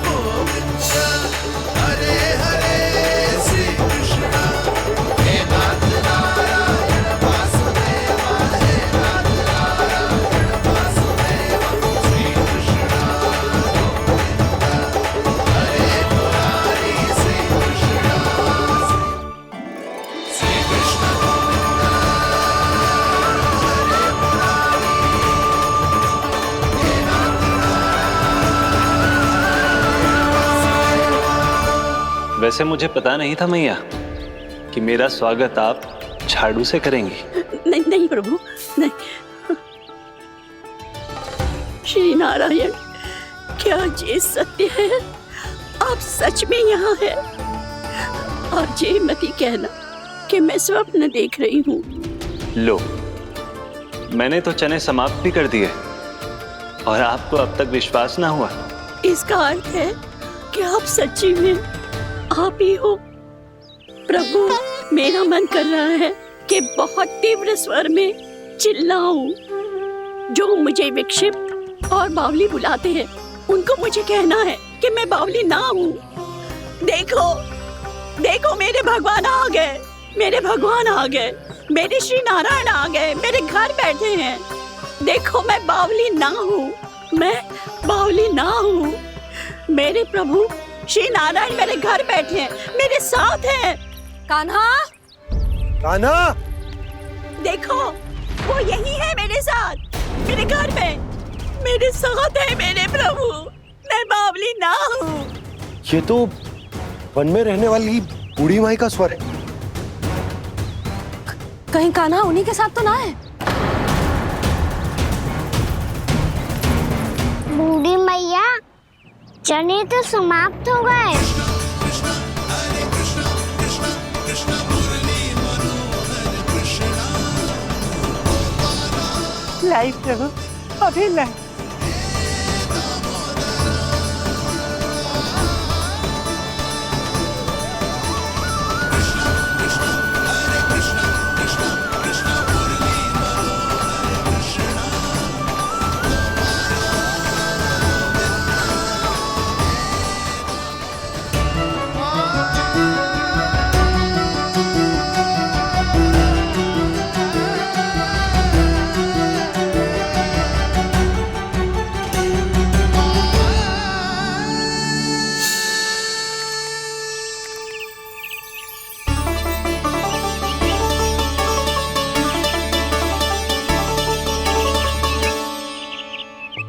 गोविंद हरे हरे, श्री कृष्ण हे नाथ नारायण वासुदेव, हे नाथ नारायण वासुदेव, श्री कृष्ण गोविंद हरे मुरारी, श्री कृष्ण गोविंद हरे मुरारी, हे नाथ वैसे मुझे पता नहीं था मैया कि मेरा स्वागत आप झाड़ू से करेंगी। नहीं नहीं प्रभु, नहीं। श्री नारायण, क्या ये सत्य है? आप सच में यहाँ हैं? और ये मती कहना कि मैं स्वप्न देख रही हूँ। लो, मैंने तो चने समाप्त भी कर दिए और आपको अब तक विश्वास ना हुआ। इसका अर्थ है कि आप सच्ची में आप ही हो। प्रभु, मेरा मन कर रहा है कि बहुत तीव्र स्वर में चिल्लाऊं। जो मुझे विक्षिप्त और बावली बुलाते हैं उनको मुझे कहना है कि मैं बावली ना हूँ। देखो देखो, मेरे भगवान आ गए, मेरे भगवान आ गए, मेरे श्री नारायण आ गए, मेरे घर बैठे हैं। देखो, मैं बावली ना हूँ, मैं बावली ना हूँ। मेरे प्रभु श्री नारायण मेरे घर बैठे हैं, मेरे साथ हैं। कान्हा! कान्हा! देखो, वो यही है मेरे साथ, मेरे घर में, मेरे साथ है मेरे प्रभु। मैं बावली ना हूँ। ये तो वन में रहने वाली बूढ़ी माई का स्वर है। कहीं कान्हा उन्हीं के साथ तो ना है? बूढ़ी मैया, चने तो समाप्त हो गए। लाई प्रभु, अभी नहीं।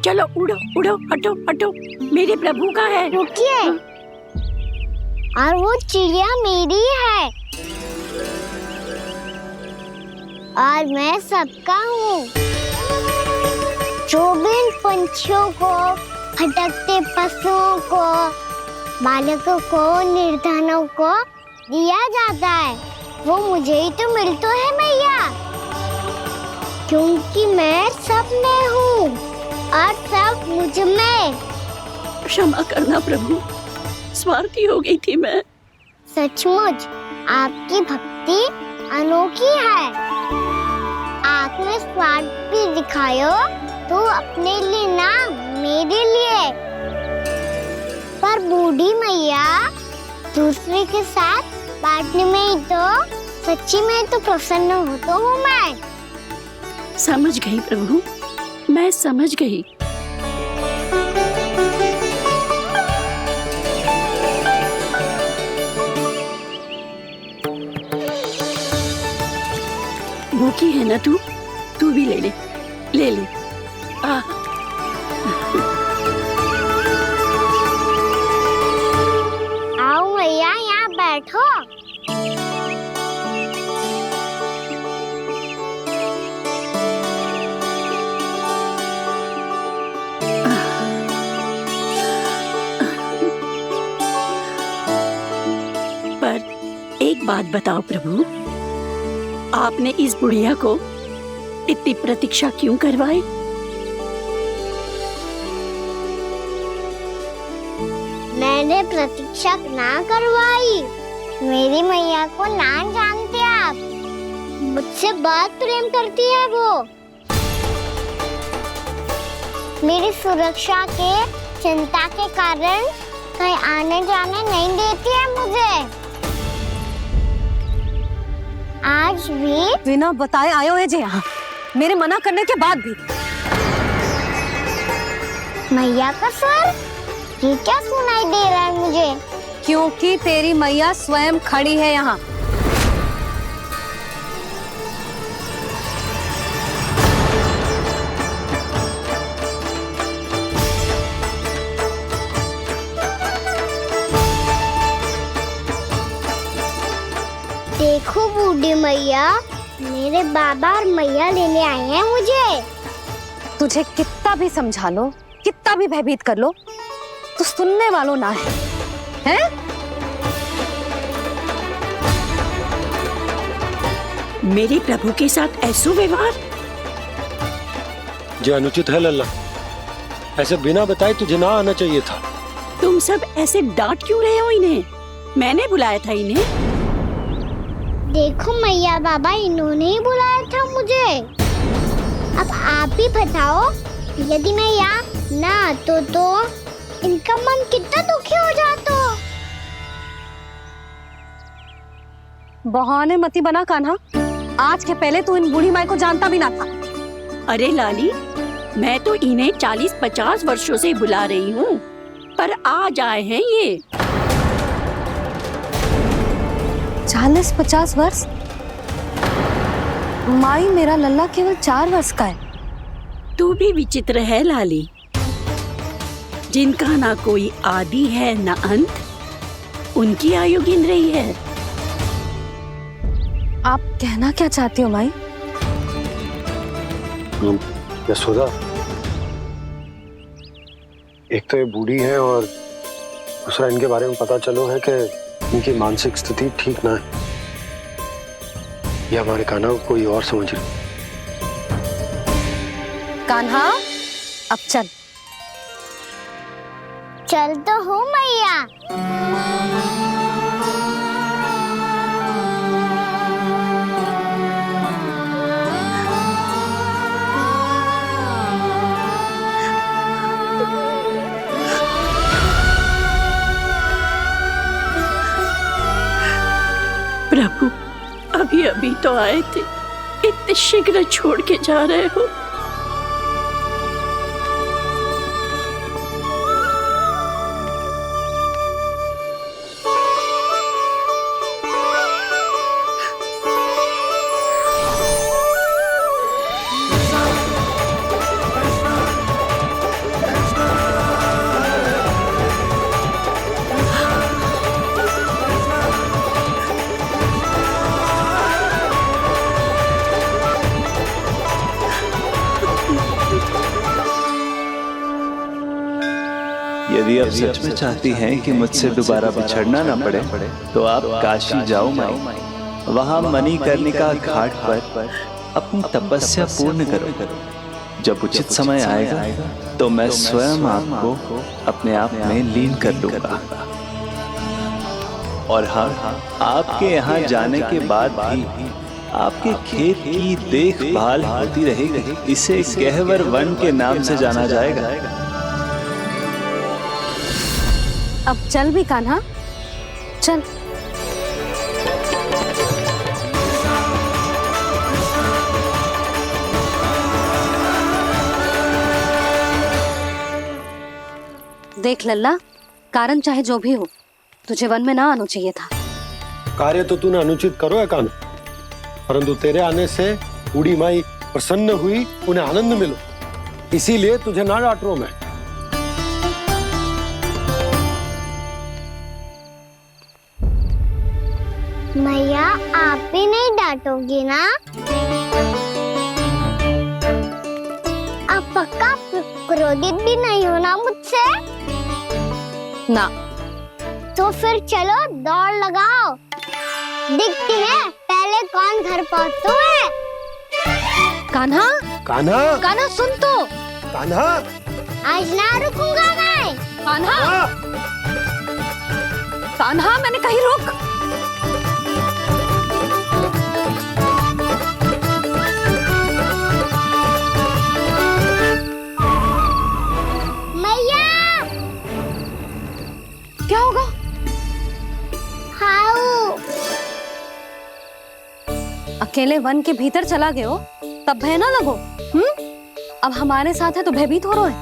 चलो उड़ो उड़ो, हटो हटो, मेरे प्रभु का है। रुकिए, और वो चिड़िया मेरी है और मैं सबका हूँ। जो भी इन पंछियों को, भटकते पशुओं को, बालकों को, निर्धनों को दिया जाता है, वो मुझे ही तो मिलता है मैया, क्योंकि मैं सब में हूँ और सब मुझ में। क्षमा करना प्रभु, स्वार्थी हो गई थी मैं। सचमुच आपकी भक्ति अनोखी है। आपने स्वार्थ भी दिखायो तो अपने लिए ना, मेरे लिए। पर बूढ़ी मैया दूसरे के साथ बांटने में ही तो सच्ची में तो प्रसन्न होता हूँ मैं। समझ गई प्रभु, मैं समझ गई। भूखी है ना तू भी ले ले, ले ले। आओ मैया, यहाँ बैठो। पर एक बात बताओ प्रभु, आपने इस बुढ़िया को इतनी प्रतीक्षा क्यों करवाई? मैंने प्रतीक्षा ना करवाई। मेरी मैया को ना जानते आप, मुझसे बहुत प्रेम करती है वो। मेरी सुरक्षा के चिंता के कारण कहीं आने जाने नहीं देती है मुझे। आज भी बिना बताए आयो है जी यहाँ, मेरे मना करने के बाद भी। मैया का स्वर, ये क्या सुनाई दे रहा है मुझे? क्योंकि तेरी मैया स्वयं खड़ी है यहाँ। देखो बूढ़ी मैया, मेरे बाबा और मैया लेने आए हैं मुझे। तुझे कितना भी समझा लो, कितना भी भयभीत कर लो, तो सुनने वालों ना है, हैं? मेरे प्रभु के साथ ऐसा व्यवहार जो अनुचित है लल्ला। ऐसे बिना बताए तुझे ना आना चाहिए था। तुम सब ऐसे डांट क्यों रहे हो इन्हें? मैंने बुलाया था इन्हें। देखो मैया बाबा, इन्होंने ही बुलाया था मुझे। अब आप ही बताओ, यदि मैं यहाँ ना आतो तो इनका मन कितना दुखी हो जाता। बहाने मती बना कान्हा, आज के पहले तू इन बूढ़ी माई को जानता भी ना था। अरे लाली, मैं तो इन्हें 40-50 वर्षों से बुला रही हूँ, पर आज आए हैं ये। 40-50 वर्ष? माई, मेरा लल्ला केवल 4 वर्ष का है। तू भी विचित्र है लाली, जिनका ना कोई आदि है ना अंत, उनकी आयु गिन रही है। आप कहना क्या चाहती हो माई? यशोदा, एक तो ये बूढ़ी है और दूसरा इनके बारे में पता चलो है कि इनकी मानसिक स्थिति ठीक ना है। ये हमारे कान्हा को कोई और समझ रही। कान्हा, अब चल। चल तो हूँ मैया। प्रभु, अभी अभी तो आए थे, इतने शीघ्र छोड़ के जा रहे हो। यदि आप सच में चाहती हैं कि मुझसे दोबारा बिछड़ना ना पड़े तो आप काशी जाओ माई। वहां मणिकर्णिका घाट पर अपनी तपस्या पूर्ण करो। जब उचित समय आएगा तो मैं स्वयं आपको अपने आप में लीन कर लूंगा। और हाँ, आपके यहाँ जाने के बाद भी आपके खेत की देखभाल होती रहेगी। इसे गहवर वन के नाम से जाना जाएगा। अब चल भी कान्हा, चल। देख लल्ला, कारण चाहे जो भी हो, तुझे वन में ना आना चाहिए था। कार्य तो तूने अनुचित करो है कान्हा, परंतु तेरे आने से बूढ़ी माई प्रसन्न हुई, उन्हें आनंद मिलो, इसीलिए तुझे ना डांट रहा हूं मैं। मैया, आप भी नहीं डांटोगी ना? आप पक्का क्रोधित भी नहीं हो ना मुझसे? ना। तो फिर चलो दौड़ लगाओ, दिखती है पहले कौन घर पहुंचता है। कान्हा, कान्हा, कान्हा सुन तो। कान्हा, आज ना रुकूंगा मैं। कान्हा, कान्हा, मैंने कहीं रुक। मैया, क्या होगा? हाउ अकेले वन के भीतर चला गए हो तब भय ना लगो। अब हमारे साथ है तो भयभीत हो रहे हैं।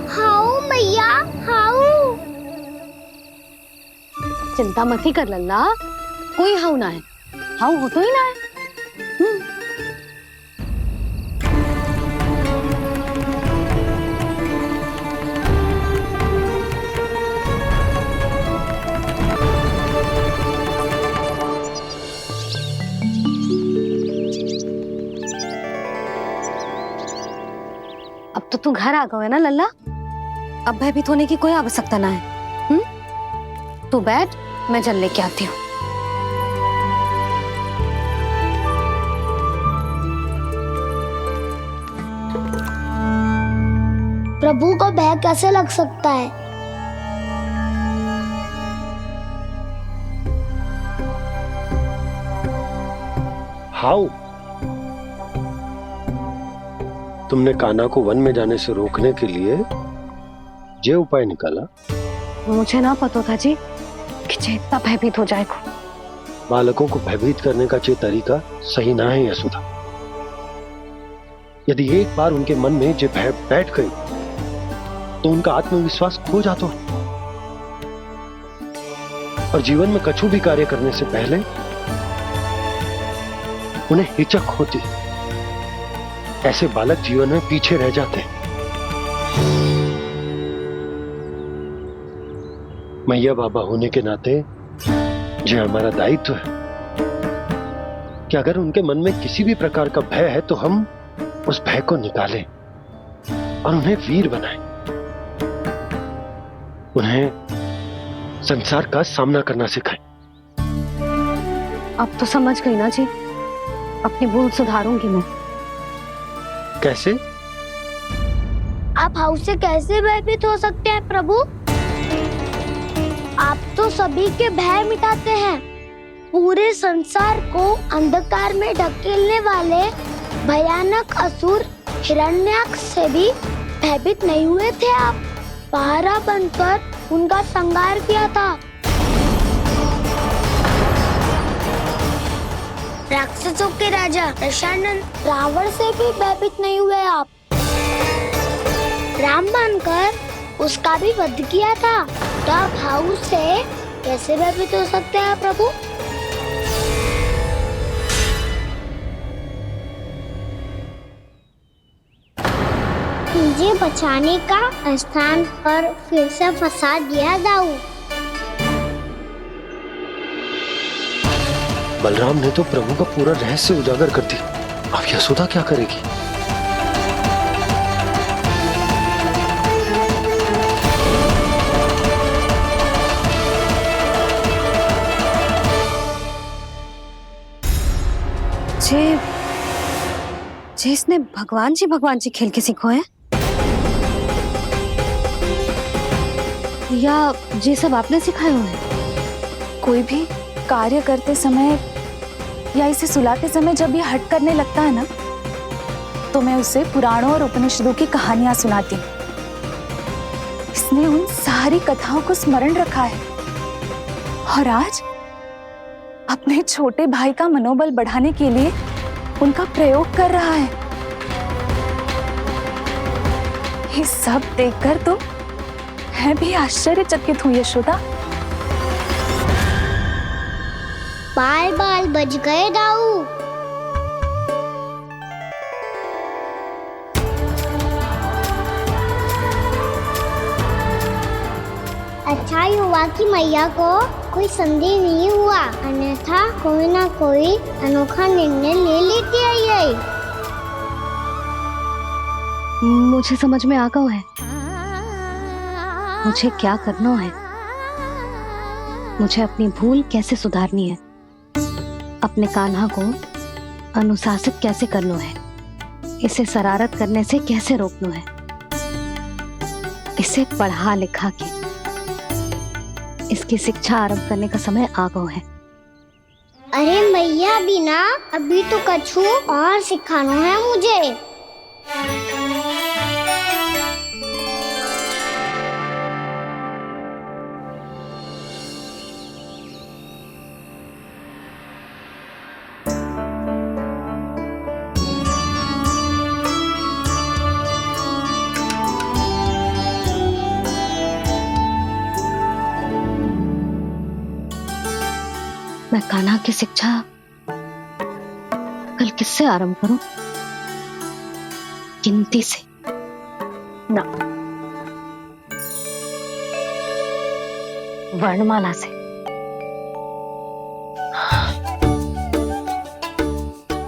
हाउ मैया, हाउ। चिंता मत ही कर लल्ला, कोई हाउ ना है। हाउ हो तो ही ना है। अब तो तू घर आ गया है ना लल्ला, अब भयभीत होने की कोई आवश्यकता ना है। तू बैठ, मैं जल लेके आती हूँ। प्रभु को भय कैसे लग सकता है? हाउ? तुमने कान्हा को वन में जाने से रोकने के लिए ये उपाय निकाला? मुझे ना पता था जी कि इतना भयभीत हो जाएगा। बालकों को भयभीत करने का ये तरीका सही ना है यशोदा। यदि एक बार उनके मन में ये भय बैठ गई तो उनका आत्मविश्वास खो जाता है और जीवन में कछु भी कार्य करने से पहले उन्हें हिचक होती। ऐसे बालक जीवन में पीछे रह जाते हैं। मैया बाबा होने के नाते ये हमारा दायित्व है कि अगर उनके मन में किसी भी प्रकार का भय है तो हम उस भय को निकालें और उन्हें वीर बनाएं, उन्हें संसार का सामना करना सिखाएं। अब तो समझ गई ना जी, अपनी भूल सुधारूंगी मैं। कैसे? आप हाउस से कैसे भयभीत हो सकते हैं प्रभु? आप तो सभी के भय मिटाते हैं। पूरे संसार को अंधकार में ढकेलने वाले भयानक असुर हिरण्याक्ष से भी भयभीत नहीं हुए थे आप। पहरा बनकर उनका संहार किया था। राक्षसों के राजा दशानन रावण से भी भयभीत नहीं हुए आप। राम बनकर उसका भी वध किया था। तो आप हाउस से कैसे भयभीत हो सकते हैं प्रभु? मुझे बचाने का स्थान पर फिर से फंसा दिया दाऊ। बलराम ने तो प्रभु का पूरा रहस्य उजागर कर दिया। अब यशोदा क्या करेगी? इसने भगवान जी खेल के सीखो है, या ये सब आपने सिखाए हुए हैं? कोई भी कार्य करते समय या इसे सुलाते समय जब ये हट करने लगता है ना, तो मैं उसे पुराणों और उपनिषदों की कहानियां सुनाती हूँ। इसने उन सारी कथाओं को स्मरण रखा है और आज अपने छोटे भाई का मनोबल बढ़ाने के लिए उनका प्रयोग कर रहा है। ये सब देखकर तो मैं भी आश्चर्यचकित हूँ यशोदा। बाल बाल बज गए दाऊ। अच्छा ही हुआ कि मैया को कोई संदेह नहीं हुआ, अन्यथा कोई ना कोई अनोखा निर्णय ले लेती आई। मुझे समझ में आ गया है मुझे क्या करना है। मुझे अपनी भूल कैसे सुधारनी है, अपने कान्हा को अनुशासित कैसे करना है, इसे शरारत करने से कैसे रोकना है, इसे पढ़ा लिखा के इसकी शिक्षा आरंभ करने का समय आ गया है। अरे मैया बिना अभी तो कछु और सिखाना है मुझे। मैं कान्हा की शिक्षा कल किससे आरंभ करूं? गिनती से ना, वर्णमाला से।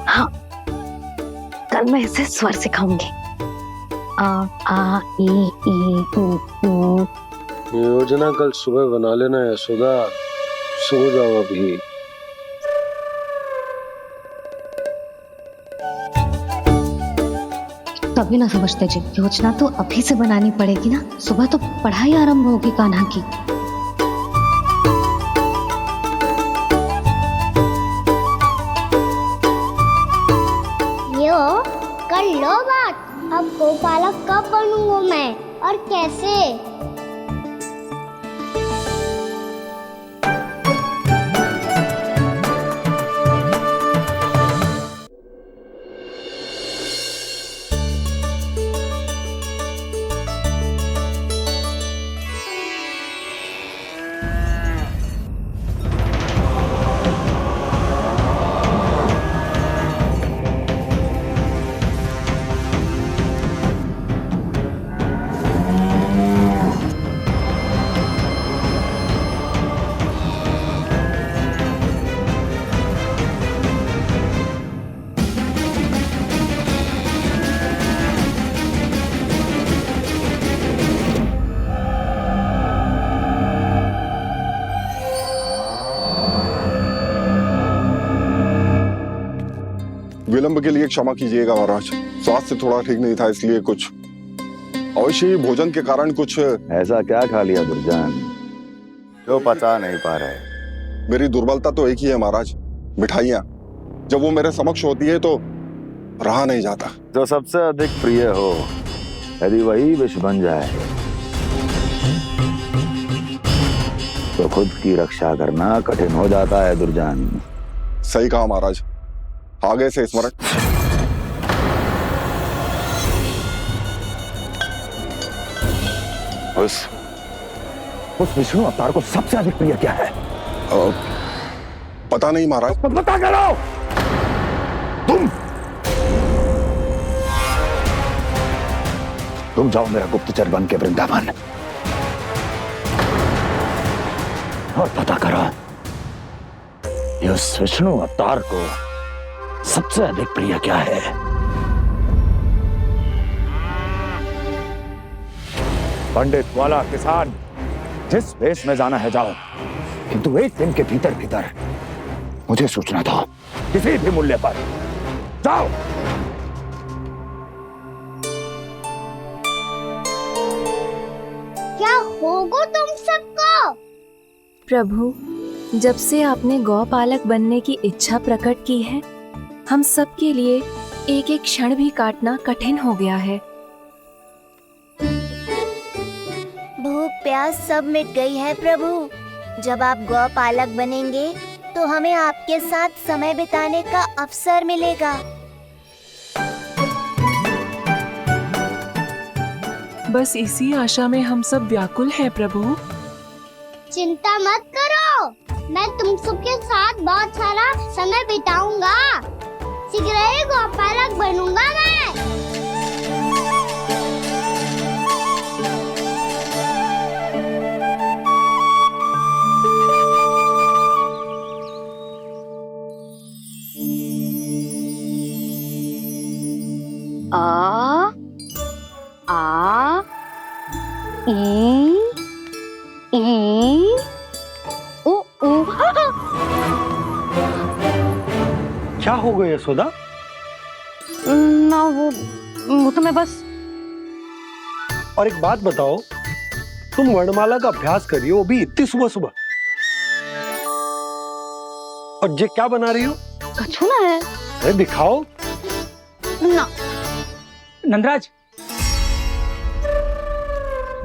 हाँ, कल मैं इसे स्वर सिखाऊंगी। आ आ ई ई उ ऊ। योजना कल सुबह बना लेना यशोदा, सो जाओ अभी। तभी ना समझते जी, योजना तो अभी से बनानी पड़ेगी ना। सुबह तो पढ़ाई आरंभ होगी कान्हा की। यो कर लो बात। अब गोपालक कब बनूंगा मैं और कैसे? विलंब के लिए क्षमा कीजिएगा महाराज। स्वास्थ्य थोड़ा ठीक नहीं था, इसलिए कुछ अवश्य ही भोजन के कारण कुछ। ऐसा क्या खा लिया दुर्जन जो पता नहीं पा रहे? मेरी दुर्बलता तो एक ही है महाराज, मिठाइयाँ। जब वो मेरे समक्ष होती है तो रहा नहीं जाता। जो सबसे अधिक प्रिय हो, यदि वही विष बन जाए तो खुद की रक्षा करना कठिन हो जाता है दुर्जन। सही कहा महाराज, आगे से स्मरण। उस विष्णु अवतार को सबसे अधिक प्रिय क्या है? पता नहीं महाराज। पता करो। तुम जाओ मेरा गुप्तचर बन के वृंदावन और पता करो कि उस विष्णु अवतार को सबसे अधिक प्रिय क्या है। पंडित वाला किसान जिस वेश में जाना है जाओ, किंतु एक दिन के भीतर भीतर मुझे सूचना दो, किसी भी मूल्य पर। जाओ। क्या होगा तुम सबको? प्रभु, जब से आपने गौपालक बनने की इच्छा प्रकट की है, हम सब के लिए एक एक क्षण भी काटना कठिन हो गया है। भूख प्यास सब मिट गई है प्रभु। जब आप गौपालक बनेंगे तो हमें आपके साथ समय बिताने का अवसर मिलेगा। बस इसी आशा में हम सब व्याकुल हैं प्रभु। चिंता मत करो, मैं तुम सबके साथ बहुत सारा समय बिताऊंगा। शीघ्र ही गौपालक बनूंगा मैं। आ ई उ उ। क्या हो गया यशोदा? ना वो तो मैं बस। और एक बात बताओ, तुम वर्णमाला का अभ्यास कर रही हो, वो भी इतनी सुबह सुबह, और ये क्या बना रही हो? कछु ना है। अरे दिखाओ ना। नंदराज,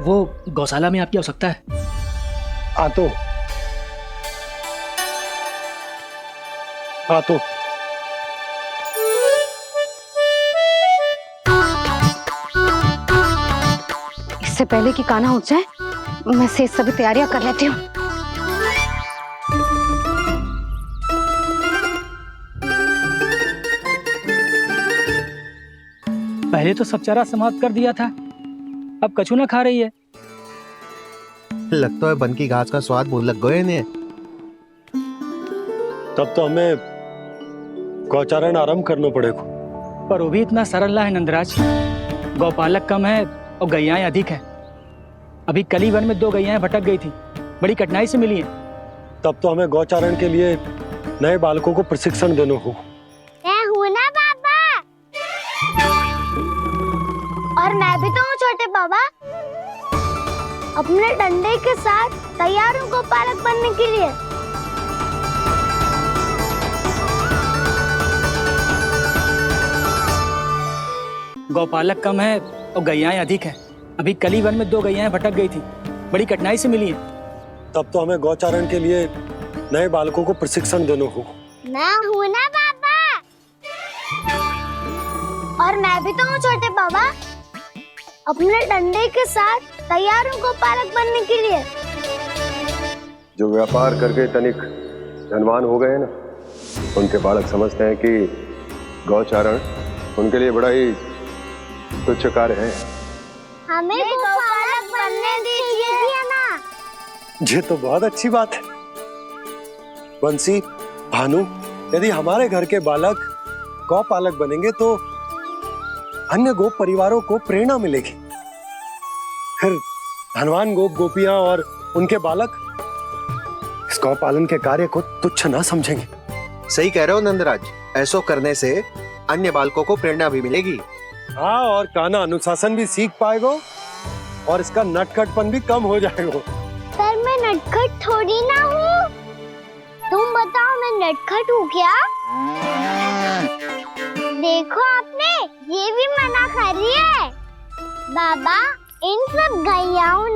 वो गौशाला में आपकी आवश्यकता है। आ तो इससे पहले कि कान्हा उठ जाए, मैं से सभी तैयारियां कर लेती हूँ। पहले तो सब चारा समाप्त कर दिया था, अब कछु ना खा रही है। लगता है बन की घास का स्वाद भूल लग गए ने। तब तो हमें गौचारण आरंभ करना पड़ेगा। पर वो भी इतना सरल ना है नंदराज। गौपालक कम है और गैयाएं अधिक है। अभी कली वन में 2 गैयाएं भटक गई थी, बड़ी कठिनाई से मिली हैं। तब तो हमें गौचारण के लिए नए बालकों को प्रशिक्षण देना होगा। मैं हूँ ना बाबा, और मैं भी तो हूँ छोटे बाबा। अपने डंडे के साथ तैयार हूँ गौपालक बनने के लिए। गौपालक कम है और गैयाएं अधिक है। अभी कली वन में 2 गैयाएं भटक गई थी, बड़ी कठिनाई से मिली हैं। तब तो हमें गौचारण के लिए नए बालकों को प्रशिक्षण देना होगा। मैं हूँ ना बाबा, और मैं भी तो हूँ छोटे बाबा। अपने डंडे के साथ तैयार हूँ गौपालक बनने के लिए। जो व्यापार करके तनिक धनवान हो गए ना, उनके बालक समझते हैं कि गौचारण उनके लिए बड़ा ही तुच्छ कार्य है। हमें गौपालक बनने दीजिए ना। ये तो बहुत अच्छी बात है। बंसी, भानु, यदि हमारे घर के बालक गौपालक बनेंगे तो अन्य गोप परिवारों को प्रेरणा मिलेगी। फिर धनवान गोप गोपियां और उनके बालक इस गौ पालन के कार्य को तुच्छ ना समझेंगे। सही कह रहे हो नंदराज, ऐसो करने से अन्य बालकों को प्रेरणा भी मिलेगी। हाँ, और कान्हा अनुशासन भी सीख पाएगा और इसका नटखटपन भी कम हो जाएगा। पर मैं नटखट थोड़ी ना हूँ। तुम बताओ मैं नटखट हूँ क्या? देखो आपने ये भी मना कर रही है। बाबा इन सब गैयाओं